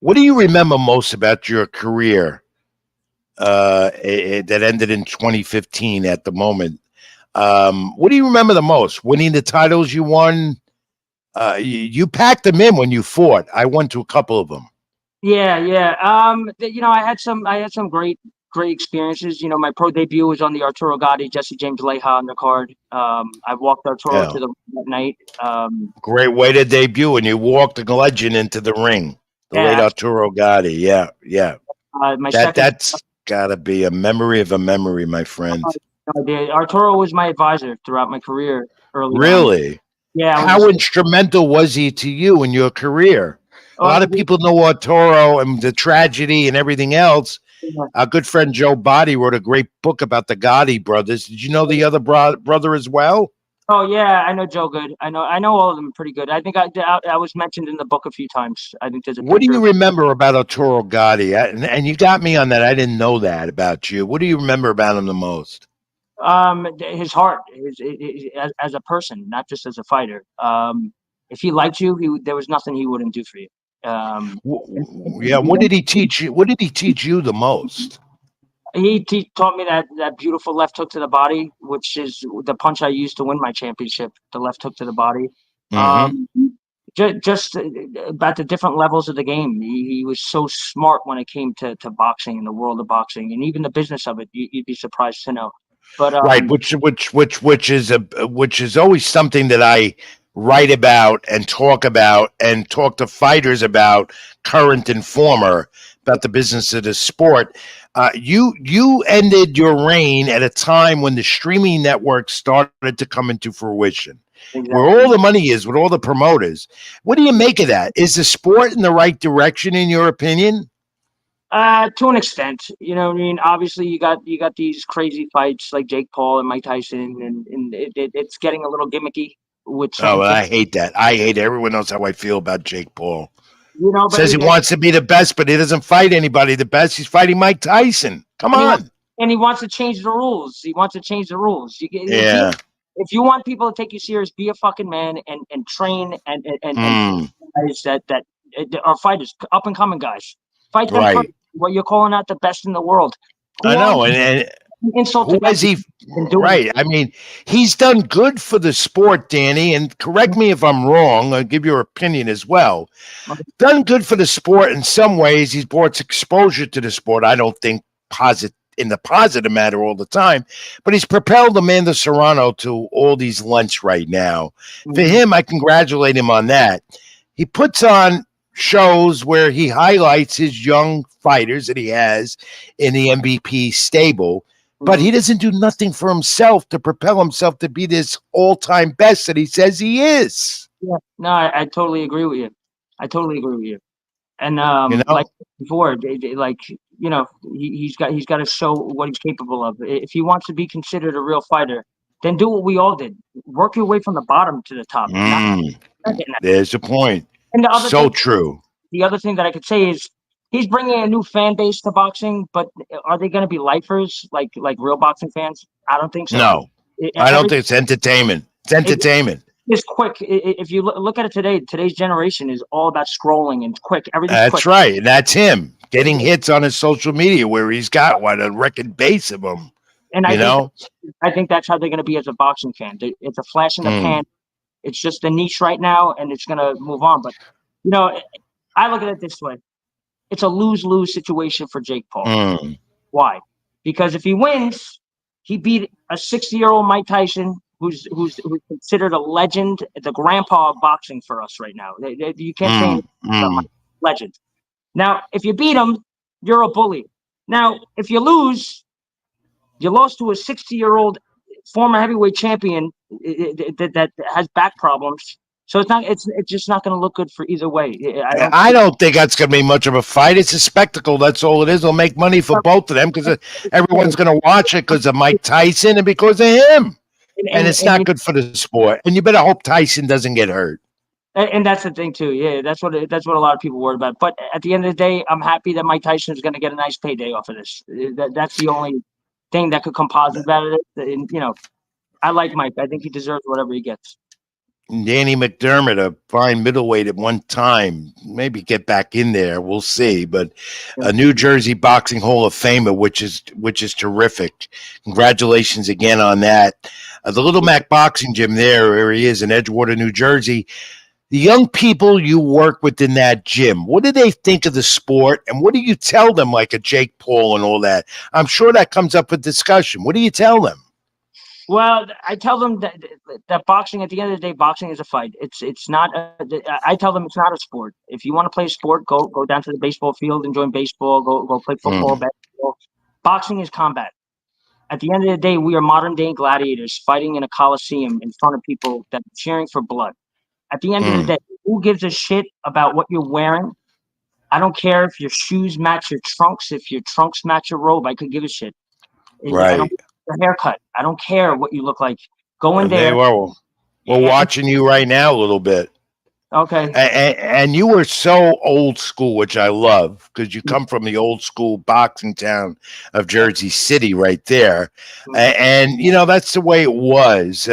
Speaker 2: what do you remember most about your career that ended in 2015 at the moment? What do you remember the most? Winning the titles you won? You packed them in when you fought. I went to a couple of them.
Speaker 3: yeah, yeah. I had some great experiences. My pro debut was on the Arturo Gatti, Jesse James Leija undercard. I walked Arturo
Speaker 2: Yeah.
Speaker 3: to the ring that night.
Speaker 2: Great way to debut, and you walked the legend into the ring. The late
Speaker 3: Yeah,
Speaker 2: Arturo Gatti. Yeah, yeah.
Speaker 3: my second.
Speaker 2: That's gotta be a memory of a memory, my friend.
Speaker 3: Arturo was my advisor throughout my career early on.
Speaker 2: Really?
Speaker 3: Yeah, I was
Speaker 2: How instrumental was he to you in your career? A lot of
Speaker 3: a,
Speaker 2: people know Arturo and the tragedy and everything else. Our good friend Joe Botti wrote a great book about the Gotti brothers. Did you know the other brother as well?
Speaker 3: Oh yeah, I know Joe good. I know all of them pretty good. I think I was mentioned in the book a few times. I think there's a
Speaker 2: What do
Speaker 3: picture.
Speaker 2: you remember about Arturo Gotti? And you got me on that. I didn't know that about you. What do you remember about him the most?
Speaker 3: His heart, as a person, not just as a fighter. If he liked you, there was nothing he wouldn't do for you.
Speaker 2: Yeah, what did he teach you? What did he teach you the most?
Speaker 3: He taught me that beautiful left hook to the body, which is the punch I used to win my championship. The left hook to the body.
Speaker 2: Mm-hmm.
Speaker 3: Just about the different levels of the game. He was so smart when it came to boxing and the world of boxing and even the business of it. You'd be surprised to know. But
Speaker 2: Right, which is always something that I write about and talk to fighters about, current and former, about the business of the sport. You ended your reign at a time when the streaming networks started to come into fruition, where
Speaker 3: exactly.
Speaker 2: all the money is with all the promoters. What do you make of that? Is the sport in the right direction, in your opinion?
Speaker 3: To an extent, what I mean. Obviously, you got these crazy fights like Jake Paul and Mike Tyson, and it's getting a little gimmicky with
Speaker 2: Oh,
Speaker 3: certain
Speaker 2: well,
Speaker 3: things,
Speaker 2: I hate that. I hate it. Everyone knows how I feel about Jake Paul.
Speaker 3: But
Speaker 2: Says he wants to be the best, but he doesn't fight anybody the best. He's fighting Mike Tyson. Come
Speaker 3: and he wants
Speaker 2: on.
Speaker 3: and he wants to change the rules. He wants to change the rules.
Speaker 2: Yeah.
Speaker 3: If you want people to take you serious, be a fucking man and train and
Speaker 2: Mm,
Speaker 3: guys that are fighters, up and coming guys. Fight them first.
Speaker 2: right.
Speaker 3: What you're calling out the best in the world.
Speaker 2: I
Speaker 3: Who
Speaker 2: know.
Speaker 3: else
Speaker 2: And who
Speaker 3: insulted that
Speaker 2: has he?
Speaker 3: been doing it?
Speaker 2: Right. I mean, he's done good for the sport, Danny. And correct me if I'm wrong. I'll give your opinion as well. Done good for the sport in some ways. He's brought exposure to the sport. I don't think in the positive matter all the time, but he's propelled Amanda Serrano to all these lengths right now. For him, I congratulate him on that. He puts on shows where he highlights his young fighters that he has in the MVP stable, but he doesn't do nothing for himself to propel himself to be this all-time best that he says he is.
Speaker 3: Yeah. No, I totally agree with you. I totally agree with you. And
Speaker 2: You
Speaker 3: like
Speaker 2: know?
Speaker 3: before, like he's got to show what he's capable of. If he wants to be considered a real fighter, then do what we all did: work your way from the bottom to the top. Not
Speaker 2: Mm,
Speaker 3: getting that.
Speaker 2: there's the point.
Speaker 3: And
Speaker 2: So true.
Speaker 3: the other thing that I could say is he's bringing a new fan base to boxing. But are they going to be lifers like real boxing fans? I don't think so.
Speaker 2: No, I don't think it's entertainment. It's
Speaker 3: It,
Speaker 2: entertainment.
Speaker 3: it's quick. If you look at it today, today's generation is all about scrolling and quick. Everything's quick.
Speaker 2: That's right. And that's him getting hits on his social media where he's got a record base of them.
Speaker 3: And
Speaker 2: You know?
Speaker 3: I think that's how they're going to be as a boxing fan. It's a flash in the pan. It's just a niche right now, and it's going to move on. But I look at it this way: it's a lose-lose situation for Jake Paul. Why? Because if he wins, he beat a 60-year-old Mike Tyson, who's considered a legend, the grandpa of boxing for us right now. You can't say anything about Mike. Legend. Now, if you beat him, you're a bully. Now, if you lose, you lost to a 60-year-old former heavyweight champion that has back problems. So it's just not going to look good for either way.
Speaker 2: I don't think that's going to be much of a fight. It's a spectacle. That's all it is. They'll make money for both of them because everyone's going to watch it because of Mike Tyson and because of him. And it's not good for the sport. And you better hope Tyson doesn't get hurt.
Speaker 3: And that's the thing too. Yeah, that's what a lot of people worry about. But at the end of the day, I'm happy that Mike Tyson is going to get a nice payday off of this. That's the only thing that could come positive out of it. And, I like Mike. I think he deserves whatever he gets.
Speaker 2: Danny McDermott, a fine middleweight at one time, maybe get back in there. We'll see. But a New Jersey Boxing Hall of Famer, which is terrific. Congratulations again on that. The Little Mac Boxing Gym there, where he is in Edgewater, New Jersey. The young people you work with in that gym, what do they think of the sport? And what do you tell them, like a Jake Paul and all that? I'm sure that comes up for discussion. What do you tell them?
Speaker 3: Well, I tell them that boxing, at the end of the day, boxing is a fight. It's not. I tell them it's not a sport. If you want to play a sport, go down to the baseball field and join baseball. Go play football, basketball. Boxing is combat. At the end of the day, we are modern day gladiators fighting in a coliseum in front of people that are cheering for blood. At the end of the day, who gives a shit about what you're wearing? I don't care if your shoes match your trunks, if your trunks match your robe. I could give a shit.
Speaker 2: Right.
Speaker 3: I don't care your haircut. I don't care what you look like. Go in there.
Speaker 2: We're watching you right now a little bit.
Speaker 3: Okay.
Speaker 2: And you were so old school, which I love, because you come from the old school boxing town of Jersey City right there. And that's the way it was.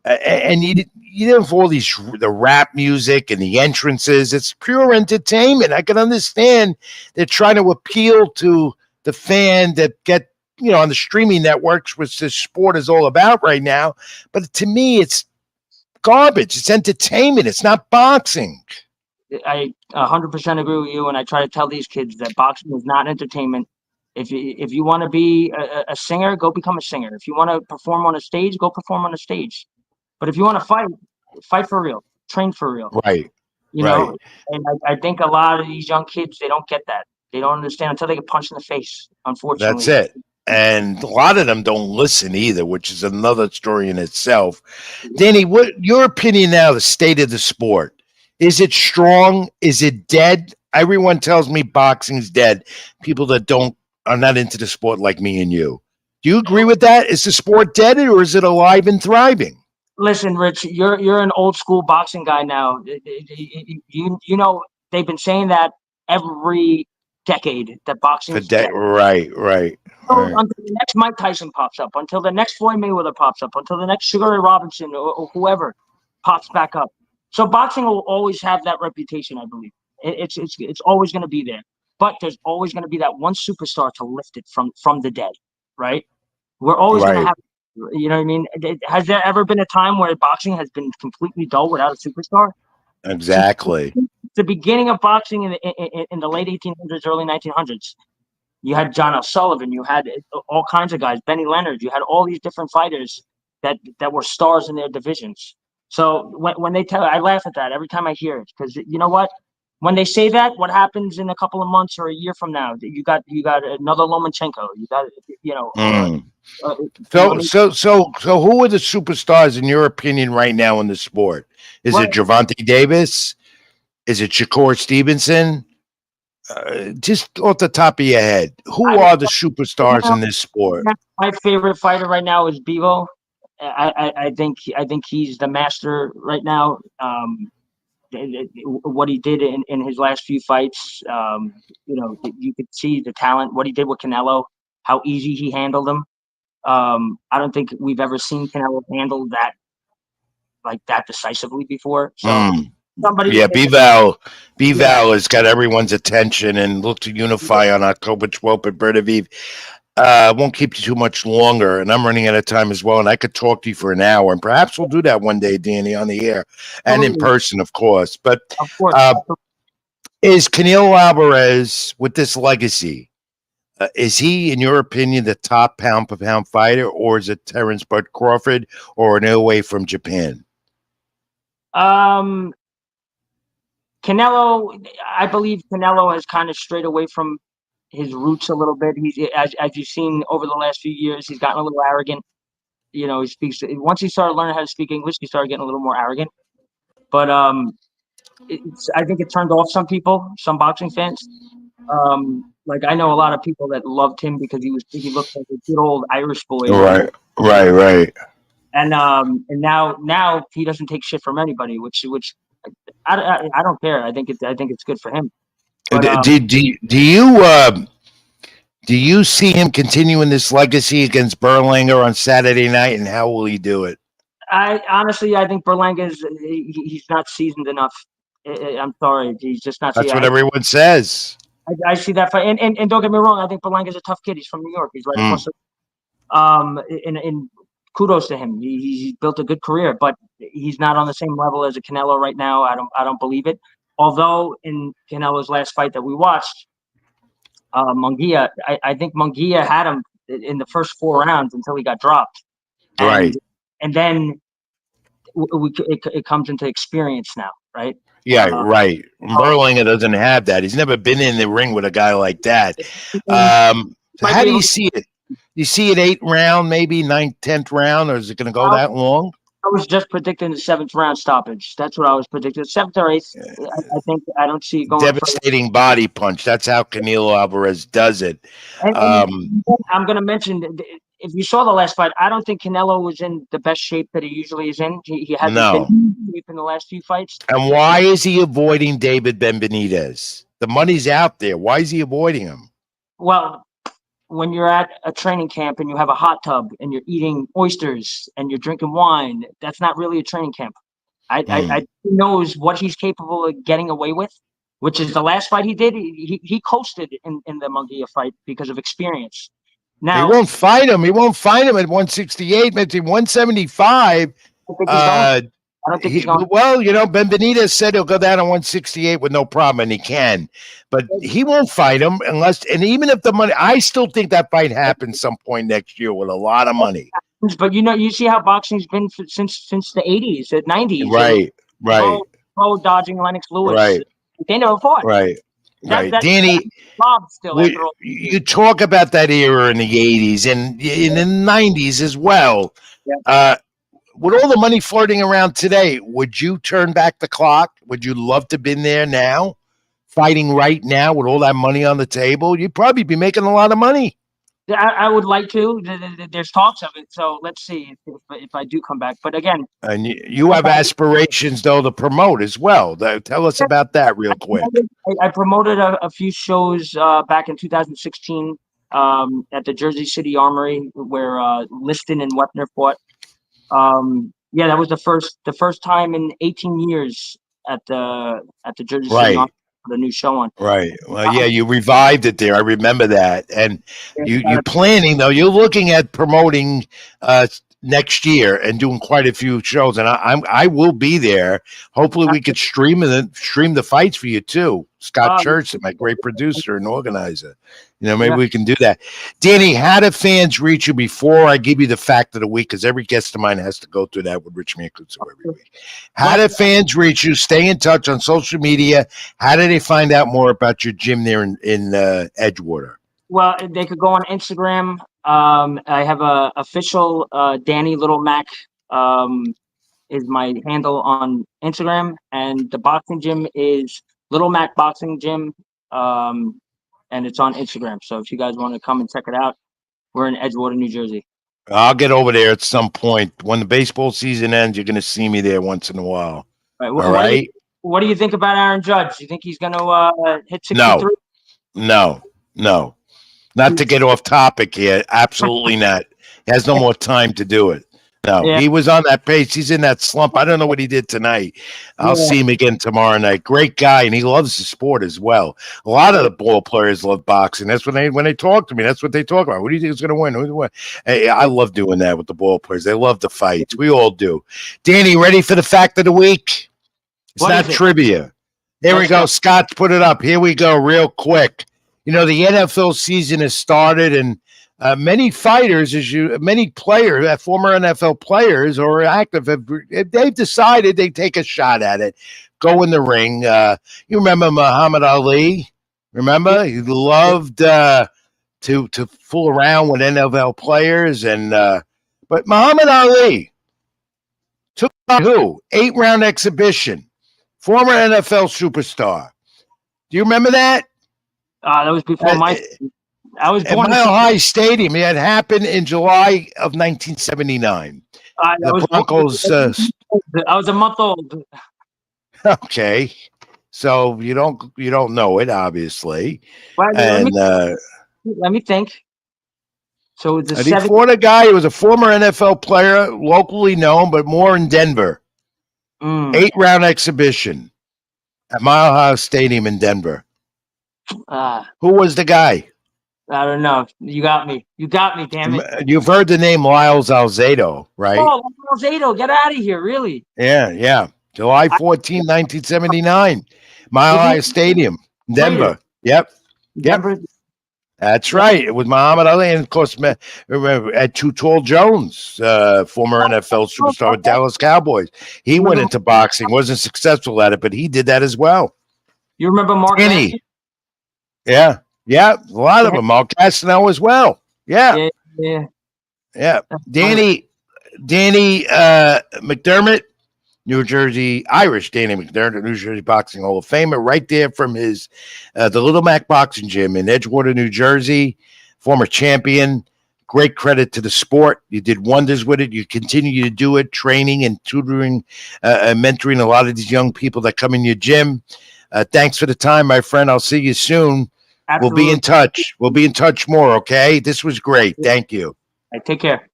Speaker 2: And you didn't have all the rap music and the entrances. It's pure entertainment. I can understand they're trying to appeal to the fan that get on the streaming networks, which this sport is all about right now. But to me, it's garbage. It's entertainment. It's not boxing.
Speaker 3: I 100% agree with you, and I try to tell these kids that boxing is not entertainment. If you want to be a singer, go become a singer. If you want to perform on a stage, go perform on a stage. But if you want to fight for real, train for real.
Speaker 2: Right.
Speaker 3: And I think a lot of these young kids, they don't get that. They don't understand until they get punched in the face, unfortunately.
Speaker 2: That's it. And a lot of them don't listen either, which is another story in itself. Danny, what your opinion now, the state of the sport? Is it strong? Is it dead? Everyone tells me boxing's dead. People that are not into the sport like me and you. Do you agree with that? Is the sport dead or is it alive and thriving?
Speaker 3: Listen, Rich, you're an old school boxing guy now. You know they've been saying that every decade that boxing is dead.
Speaker 2: Right.
Speaker 3: Until the next Mike Tyson pops up, until the next Floyd Mayweather pops up, until the next Sugar Ray Robinson or whoever pops back up. So boxing will always have that reputation, I believe. It's always going to be there. But there's always going to be that one superstar to lift it from the dead, right? We're always going to have, you know what I mean? Has there ever been a time where boxing has been completely dull without a superstar?
Speaker 2: Exactly.
Speaker 3: The beginning of boxing in the late 1800s, early 1900s, you had John L. Sullivan, you had all kinds of guys, Benny Leonard, you had all these different fighters that were stars in their divisions. So when they tell, I laugh at that every time I hear it, because you know what? When they say that, what happens in a couple of months or a year from now? You got another Lomachenko. You got
Speaker 2: So who are the superstars in your opinion right now in the sport? Is it Gervonta Davis? Is it Shakur Stevenson? Just off the top of your head, who are the superstars in this sport?
Speaker 3: My favorite fighter right now is Bivol. I think he's the master right now. What he did in his last few fights, you could see the talent. What he did with Canelo, how easy he handled him. I don't think we've ever seen Canelo handle that decisively before. So.
Speaker 2: Bivol has got everyone's attention and look to unify on October 12th at Berdaviv. Won't keep you too much longer, and I'm running out of time as well, and I could talk to you for an hour, and perhaps we'll do that one day, Danny, on the air and in person, of course. But is Canelo Alvarez, with this legacy, is he, in your opinion, the top pound-for-pound fighter, or is it Terrence Bud Crawford or an away from Japan?
Speaker 3: Canelo, I believe Canelo has kind of strayed away from his roots a little bit. He's as you've seen over the last few years, he's gotten a little arrogant. He speaks. Once he started learning how to speak English, he started getting a little more arrogant. But I think it turned off some people, some boxing fans. Like I know a lot of people that loved him because he looked like a good old Irish boy.
Speaker 2: Right.
Speaker 3: And now he doesn't take shit from anybody, which I don't care. I think it's good for him. But
Speaker 2: Do you see him continuing this legacy against Berlanga on Saturday night, and how will he do it?
Speaker 3: I think Berlanga he's not seasoned enough. I'm sorry, he's just not.
Speaker 2: That's what everyone says.
Speaker 3: I see that fight, and don't get me wrong. I think Berlanga's a tough kid. He's from New York. He's right across the. And kudos to him. He's built a good career, but he's not on the same level as a Canelo right now. I don't believe it. Although in Canelo's last fight that we watched, Munguia, I think Munguia had him in the first 4 rounds until he got dropped.
Speaker 2: Right.
Speaker 3: And then it comes into experience now, right?
Speaker 2: Yeah, right. Berlanga doesn't have that. He's never been in the ring with a guy like that. How do you see it? You see it 8th round, maybe 9th, 10th round, or is it going to go that long?
Speaker 3: I was just predicting the 7th round stoppage. That's what I was predicting. 7th or 8th. I think I don't see it going.
Speaker 2: Devastating body punch. That's how Canelo Alvarez does it.
Speaker 3: And I'm going to mention, if you saw the last fight, I don't think Canelo was in the best shape that he usually is in. He hasn't been deep in the last few fights.
Speaker 2: And why is he avoiding David Benavidez? The money's out there. Why is he avoiding him?
Speaker 3: Well, when you're at a training camp and you have a hot tub and you're eating oysters and you're drinking wine, that's not really a training camp. I knows what he's capable of getting away with, which is the last fight he did. He coasted in the Munguia fight because of experience. Now
Speaker 2: he won't fight him. He won't fight him at 168, maybe 175.
Speaker 3: I don't think he's going.
Speaker 2: Well, Ben Benitez said he'll go down on 168 with no problem, and he can. But he won't fight him unless, and even if the money, I still think that fight happens some point next year with a lot of money.
Speaker 3: But you see how boxing's been since the 80s, the 90s.
Speaker 2: Right.
Speaker 3: Bo dodging Lennox Lewis.
Speaker 2: Right.
Speaker 3: They never fought.
Speaker 2: Right. Danny, you talk about that era in the 80s and in the 90s as well. Yeah. With all the money floating around today, would you turn back the clock? Would you love to have been there now, fighting right now with all that money on the table? You'd probably be making a lot of money.
Speaker 3: I would like to. There's talks of it, so let's see if I do come back. But again,
Speaker 2: and you have aspirations though to promote as well. Tell us about that real quick.
Speaker 3: I promoted a few shows back in 2016 at the Jersey City Armory where Liston and Wepner fought. That was the first time in 18 years at the Jersey City Armory. The new show on.
Speaker 2: Right. Well, yeah, you revived it there. I remember that. And you're planning, though, you're looking at promoting next year and doing quite a few shows. And I will be there. Hopefully we could stream the fights for you too. Scott Church, my great producer and organizer. Maybe we can do that. Danny, how do fans reach you before I give you the fact of the week? Because every guest of mine has to go through that with Rich Mancuso every week. How do fans reach you? Stay in touch on social media. How do they find out more about your gym there in Edgewater?
Speaker 3: Well, they could go on Instagram. I have a official Danny Little Mac is my handle on Instagram, and the boxing gym is Little Mac Boxing Gym. And it's on Instagram. So if you guys want to come and check it out, we're in Edgewater, New Jersey.
Speaker 2: I'll get over there at some point. When the baseball season ends, you're going to see me there once in a while.
Speaker 3: All right. What do you think about Aaron Judge? You think he's going to hit 63?
Speaker 2: No. Not to get off topic here. Absolutely not. He has no more time to do it. No, He was on that pace. He's in that slump. I don't know what he did tonight. I'll see him again tomorrow night. Great guy, and he loves the sport as well. A lot of the ball players love boxing. That's when they talk to me. That's what they talk about. What do you think is going to win? Who's going to win? Hey, I love doing that with the ball players. They love the fights. We all do. Danny, ready for the fact of the week? It's not trivia. Here we go. Scott's put it up. Here we go real quick. The NFL season has started, and many fighters, many players, former NFL players or active, they've decided they take a shot at it, go in the ring. You remember Muhammad Ali? Remember, he loved to fool around with NFL players, but Muhammad Ali, Took on who? 8-round exhibition. Former NFL superstar. Do you remember that?
Speaker 3: That was before I was
Speaker 2: At
Speaker 3: born
Speaker 2: Mile High Stadium. It happened in July of 1979. The Broncos.
Speaker 3: I was a month old.
Speaker 2: Okay, so you don't know it, obviously.
Speaker 3: Well,
Speaker 2: And
Speaker 3: let me think. So the
Speaker 2: he fought a guy who was a former NFL player, locally known, but more in Denver. 8-round exhibition at Mile High Stadium in Denver. Who was the guy?
Speaker 3: I don't know. You got me. Damn it.
Speaker 2: You've heard the name Lyles Alzado, right?
Speaker 3: Oh, Alzado, get out of here! Really?
Speaker 2: Yeah. July 14, 1979. Mile High Stadium, Denver. Yep.
Speaker 3: Denver.
Speaker 2: That's right. It was Muhammad Ali, and of course, at Too Tall Jones, former NFL superstar with Dallas Cowboys. He went into boxing, wasn't successful at it, but he did that as well.
Speaker 3: You remember Mark Gastineau?
Speaker 2: Yeah. A lot of them. Mark Gastineau as well. Yeah. Danny McDermott, New Jersey, Irish Danny McDermott, New Jersey Boxing Hall of Famer, right there from his the Little Mac Boxing Gym in Edgewater, New Jersey, former champion. Great credit to the sport. You did wonders with it. You continue to do it, training and tutoring, mentoring a lot of these young people that come in your gym. Thanks for the time, my friend. I'll see you soon.
Speaker 3: Absolutely.
Speaker 2: We'll be in touch more, okay? This was great. Thank you.
Speaker 3: Take care.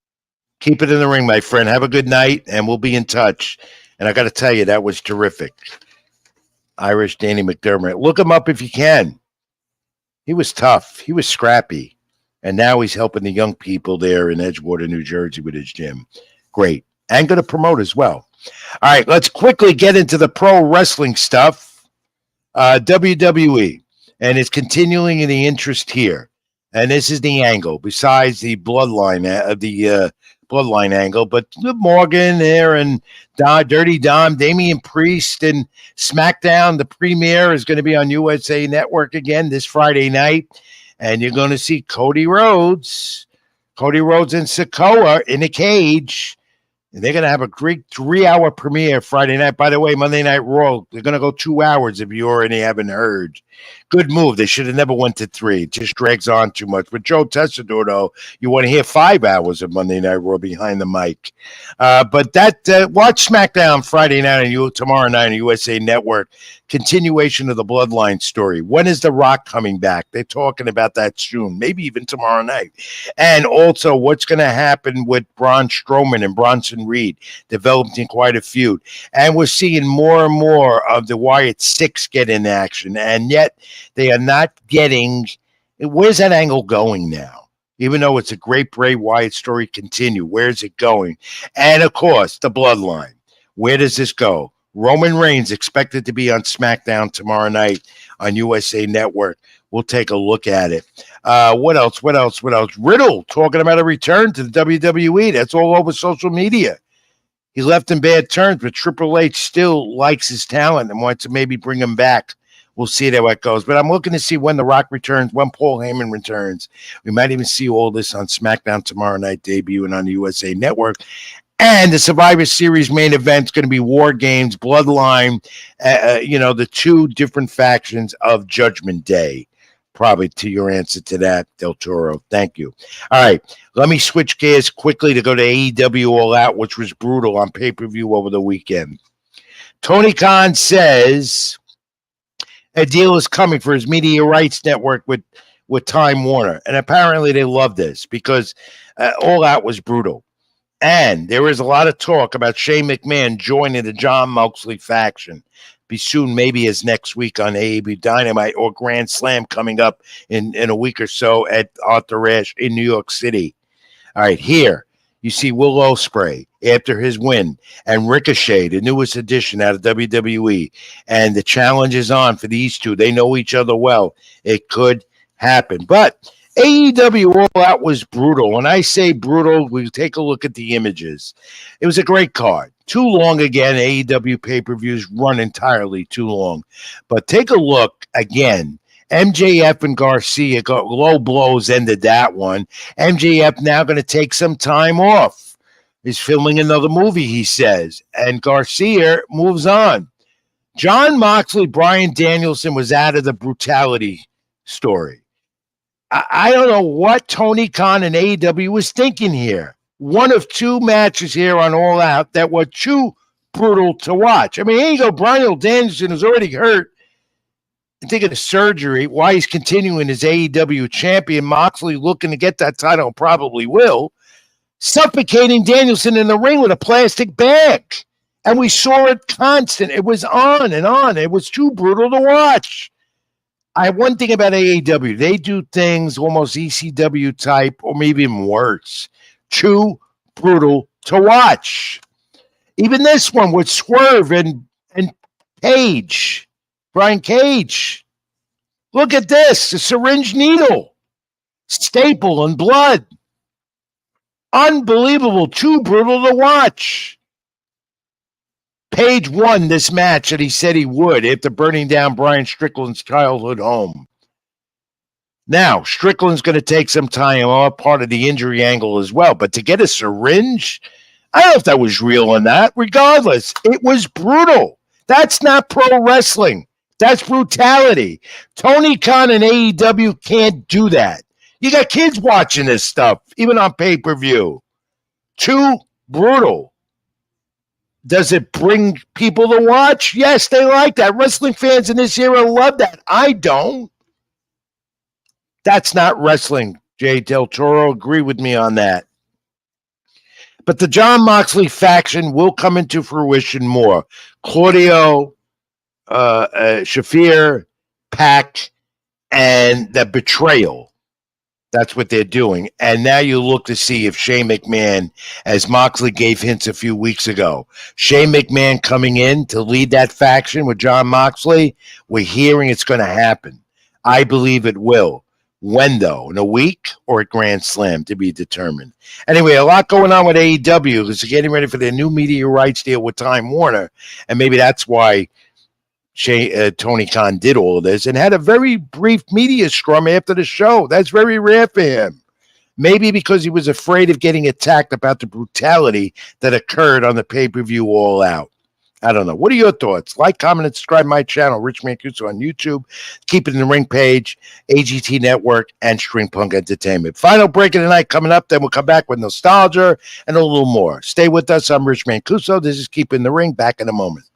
Speaker 2: Keep it in the ring, my friend. Have a good night, and we'll be in touch. And I got to tell you, that was terrific. Irish Danny McDermott. Look him up if you can. He was tough. He was scrappy. And now he's helping the young people there in Edgewater, New Jersey with his gym. Great. And going to promote as well. All right, let's quickly get into the pro wrestling stuff. WWE. And it's continuing in the interest here. And this is the angle, besides the bloodline angle, but Morgan there and Dirty Dom, Damian Priest, and SmackDown. The premiere is going to be on USA Network again this Friday night. And you're going to see Cody Rhodes and Sikoa in a cage. And they're going to have a great 3-hour premiere Friday night. By the way, Monday Night Raw, they're going to go 2 hours if you already haven't heard. Good move. They should have never went to 3. It just drags on too much. But Joe Tessitore, though, you want to hear 5 hours of Monday Night Raw behind the mic. But watch SmackDown Friday night and tomorrow night on USA Network. Continuation of the Bloodline story. When is The Rock coming back? They're talking about that soon, maybe even tomorrow night. And also, what's going to happen with Braun Strowman and Bronson Reed, developing quite a feud. And we're seeing more and more of the Wyatt Six get in action, and yet they are not getting. Where's that angle going now? Even though it's a great Bray Wyatt story, continue. Where's it going? And of course, the Bloodline. Where does this go? Roman Reigns expected to be on SmackDown tomorrow night on USA Network. We'll take a look at it. What else? Riddle talking about a return to the WWE. That's all over social media. He left in bad terms, but Triple H still likes his talent and wants to maybe bring him back. We'll see how it goes. But I'm looking to see when The Rock returns, when Paul Heyman returns. We might even see all this on SmackDown tomorrow night, debuting on the USA Network. And the Survivor Series main event is going to be War Games, Bloodline, the 2 different factions of Judgment Day. Probably to your answer to that, Del Toro. Thank you. All right, let me switch gears quickly to go to AEW All Out, which was brutal on pay-per-view over the weekend. Tony Khan says a deal is coming for his media rights network with Time Warner. And apparently they love this because All Out was brutal. And there is a lot of talk about Shane McMahon joining the John Moxley faction. Be soon, maybe as next week on AEW Dynamite or Grand Slam coming up in a week or so at Arthur Ashe in New York City. All right, here you see Will Ospreay after his win and Ricochet, the newest addition out of WWE. And the challenge is on for these two. They know each other well. It could happen. But AEW All Out was brutal. When I say brutal, we take a look at the images. It was a great card. Too long again. AEW pay-per-views run entirely too long. But take a look again. MJF and Garcia got low blows, ended that one. MJF now going to take some time off. is filming another movie, he says, and Garcia moves on. John Moxley, Bryan Danielson was out of the brutality story. I don't know what Tony Khan and AEW was thinking here. One of two matches here on All Out that were too brutal to watch. I mean, here you go, Bryan Danielson is already hurt. I think of the surgery, why he's continuing as AEW champion. Moxley looking to get that title, probably will. Suffocating Danielson in the ring with a plastic bag. And we saw it constant. It was on and on. It was too brutal to watch. I have one thing about AEW. They do things almost ECW type or maybe even worse. Too brutal to watch. Even this one with Swerve and Cage. Brian Cage. Look at this. A syringe needle. Staple and blood. Unbelievable. Too brutal to watch. Page won this match that he said he would after burning down Brian Strickland's childhood home. Now, Strickland's going to take some time off, part of the injury angle as well. But to get a syringe, I don't know if that was real or not. Regardless, it was brutal. That's not pro wrestling. That's brutality. Tony Khan and AEW can't do that. You got kids watching this stuff, even on pay-per-view. Too brutal. Does it bring people to watch? Yes, they like that. Wrestling fans in this era love that. I don't. That's not wrestling. Jay Del Toro, agree with me on that. But the John Moxley faction will come into fruition more. Claudio, Shafir, Pac, and the betrayal. That's what they're doing. And now you look to see if Shane McMahon, as Moxley gave hints a few weeks ago, Shane McMahon coming in to lead that faction with John Moxley, we're hearing it's going to happen. I believe it will. When, though? In a week or at Grand Slam, to be determined. Anyway, a lot going on with AEW because they're getting ready for their new media rights deal with Time Warner. And maybe that's why Tony Khan did all of this and had a very brief media scrum after the show. That's very rare for him. Maybe because he was afraid of getting attacked about the brutality that occurred on the pay-per-view All Out. I don't know. What are your thoughts? Like, comment, and subscribe to my channel, Rich Mancuso on YouTube. Keep It in the Ring page, AGT Network, and String Punk Entertainment. Final break of the night coming up. Then we'll come back with nostalgia and a little more. Stay with us. I'm Rich Mancuso. This is Keep It in the Ring. Back in a moment.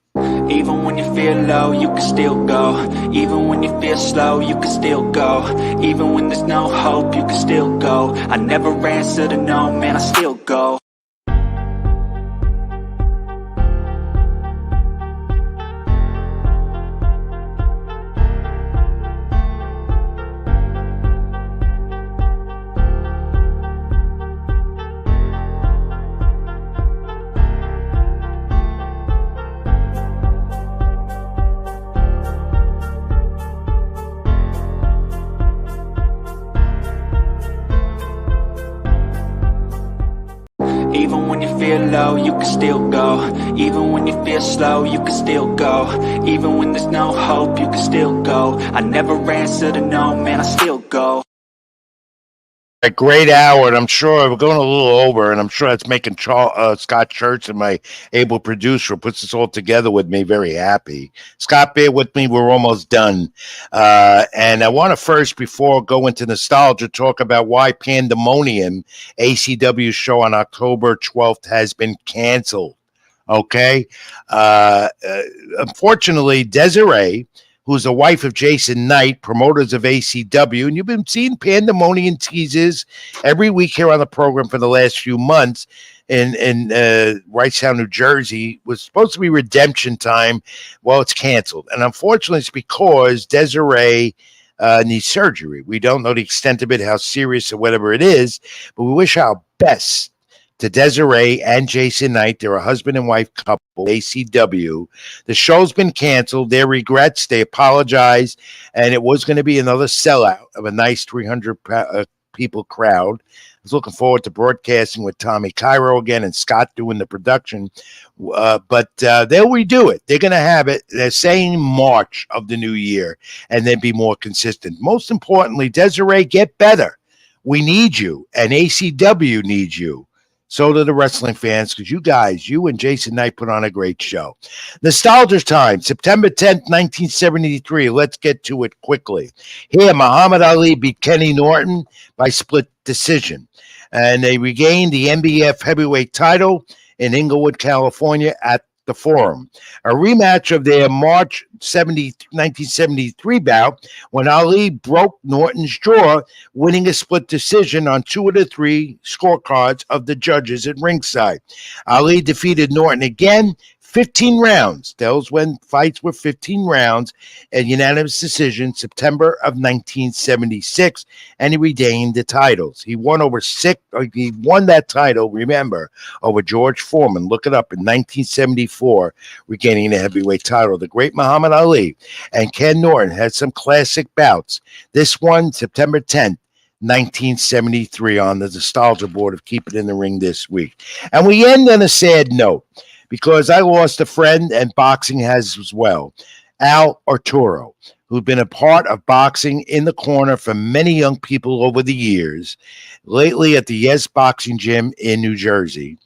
Speaker 1: Even when you feel low, you can still go. Even when you feel slow, you can still go. Even when there's no hope, you can still go. I never answer to no, man, I still go. Even when you feel low, you can still go. Even when you feel slow, you can still go. Even when there's no hope, you can still go. I never answer to no, man, I still go.
Speaker 2: A great hour, and I'm sure we're going a little over, and I'm sure that's making Scott Church and my able producer who puts this all together with me very happy. Scott, bear with me. We're almost done. And I want to first, before I go into nostalgia, talk about why Pandemonium, ACW show on October 12th, has been canceled. Okay? Unfortunately, Desiree, who's the wife of Jason Knight, promoters of ACW, and you've been seeing Pandemonium teases every week here on the program for the last few months in Wrightstown, New Jersey. Was supposed to be redemption time. Well, it's canceled. And unfortunately, it's because Desiree needs surgery. We don't know the extent of it, how serious or whatever it is, but we wish our best to Desiree and Jason Knight. They're a husband and wife couple, ACW. The show's been canceled. Their regrets. They apologize. And it was going to be another sellout of a nice 300 people crowd. I was looking forward to broadcasting with Tommy Cairo again and Scott doing the production. But they'll redo it. They're going to have it. They're saying March of the new year and then be more consistent. Most importantly, Desiree, get better. We need you, and ACW needs you. So do the wrestling fans, because you and Jason Knight put on a great show. Nostalgia time, September 10th, 1973. Let's get to it quickly. Here, Muhammad Ali beat Kenny Norton by split decision, and they regained the NBF heavyweight title in Inglewood, California at the Forum. A rematch of their March 1973 bout when Ali broke Norton's jaw, winning a split decision on 2 of the 3 scorecards of the judges at ringside. Ali defeated Norton again, 15 rounds. Those when fights were 15 rounds, a unanimous decision, September of 1976, and he regained the titles. He won that title, remember, over George Foreman. Look it up, in 1974, regaining the heavyweight title. The great Muhammad Ali and Ken Norton had some classic bouts. This one, September 10th, 1973, on the nostalgia board of Keep It in the Ring this week. And we end on a sad note, because I lost a friend, and boxing has as well, Al Arturo, who'd been a part of boxing in the corner for many young people over the years. Lately at the Yes Boxing Gym in New Jersey,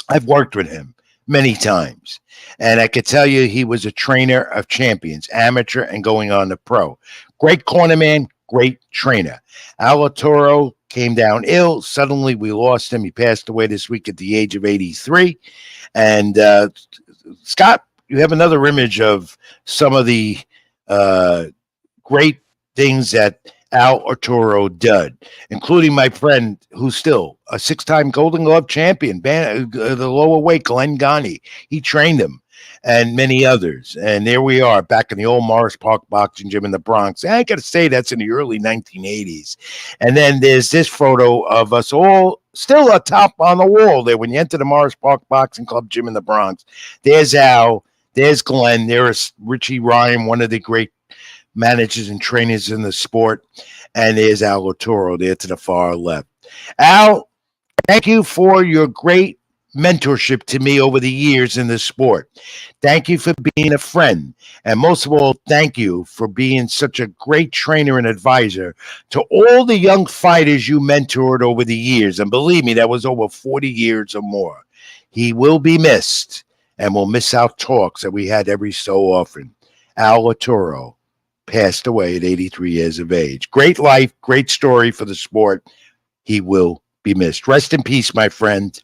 Speaker 2: I've worked with him many times, and I could tell you he was a trainer of champions, amateur and going on to pro. Great corner man, great trainer. Al Arturo came down ill. Suddenly we lost him. He passed away this week at the age of 83. And Scott, you have another image of some of the great things that Al Arturo did, including my friend, who's still a 6-time Golden Glove champion, the lower weight, Glenn Gagne. He trained him, and many others. And there we are, back in the old Morris Park Boxing Gym in the Bronx. I got to say, that's in the early 1980s. And then there's this photo of us all still atop on the wall there when you enter the Morris Park Boxing Club Gym in the Bronx. There's Al, there's Glenn, there's Richie Ryan, one of the great managers and trainers in the sport, and there's Al Arturo there to the far left. Al, thank you for your great mentorship to me over the years in the sport. Thank you for being a friend. And most of all, thank you for being such a great trainer and advisor to all the young fighters you mentored over the years. And believe me, that was over 40 years or more. He will be missed, and we'll miss out talks that we had every so often. Al Arturo passed away at 83 years of age. Great life, great story for the sport. He will be missed. Rest in peace, my friend.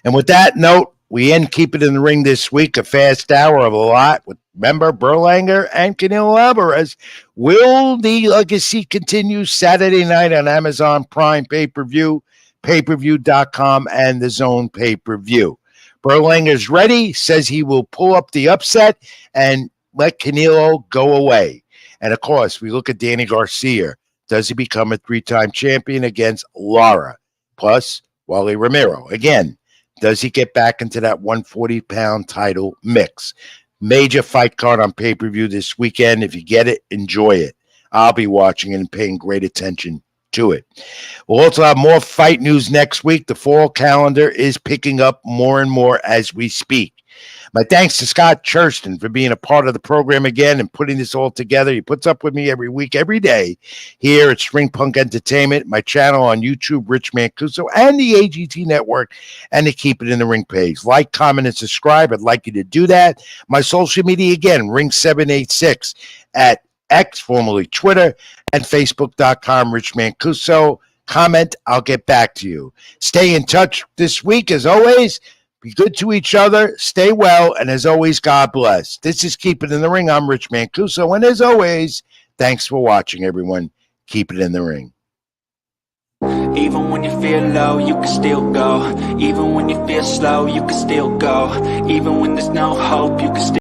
Speaker 2: And with that note, we end Keep It in the Ring this week, a fast hour of a lot with member Berlanga and Canelo Alvarez. Will the legacy continue Saturday night on Amazon Prime pay-per-view, payperview.com, and the Zone pay-per-view? Berlanga's ready, says he will pull up the upset and let Canelo go away. And of course, we look at Danny Garcia. Does he become a 3-time champion against Lara? Plus, Wally Romero. Again, does he get back into that 140-pound title mix? Major fight card on pay-per-view this weekend. If you get it, enjoy it. I'll be watching it and paying great attention to it. We'll also have more fight news next week. The fall calendar is picking up more and more as we speak. My thanks to Scott Churston for being a part of the program again and putting this all together. He puts up with me every week, every day here at String Punk Entertainment, my channel on YouTube, Rich Mancuso, and the AGT Network, and the Keep It in the Ring page. Like, comment, and subscribe. I'd like you to do that. My social media, again, Ring786 at X, formerly Twitter, and Facebook.com, Rich Mancuso. Comment, I'll get back to you. Stay in touch this week, as always. Be good to each other, stay well, and as always, God bless. This is Keep It in the Ring. I'm Rich Mancuso, and as always, thanks for watching, everyone. Keep it in the ring.
Speaker 1: Even when you feel low, you can still go. Even when you feel slow, you can still go. Even when there's no hope, you can still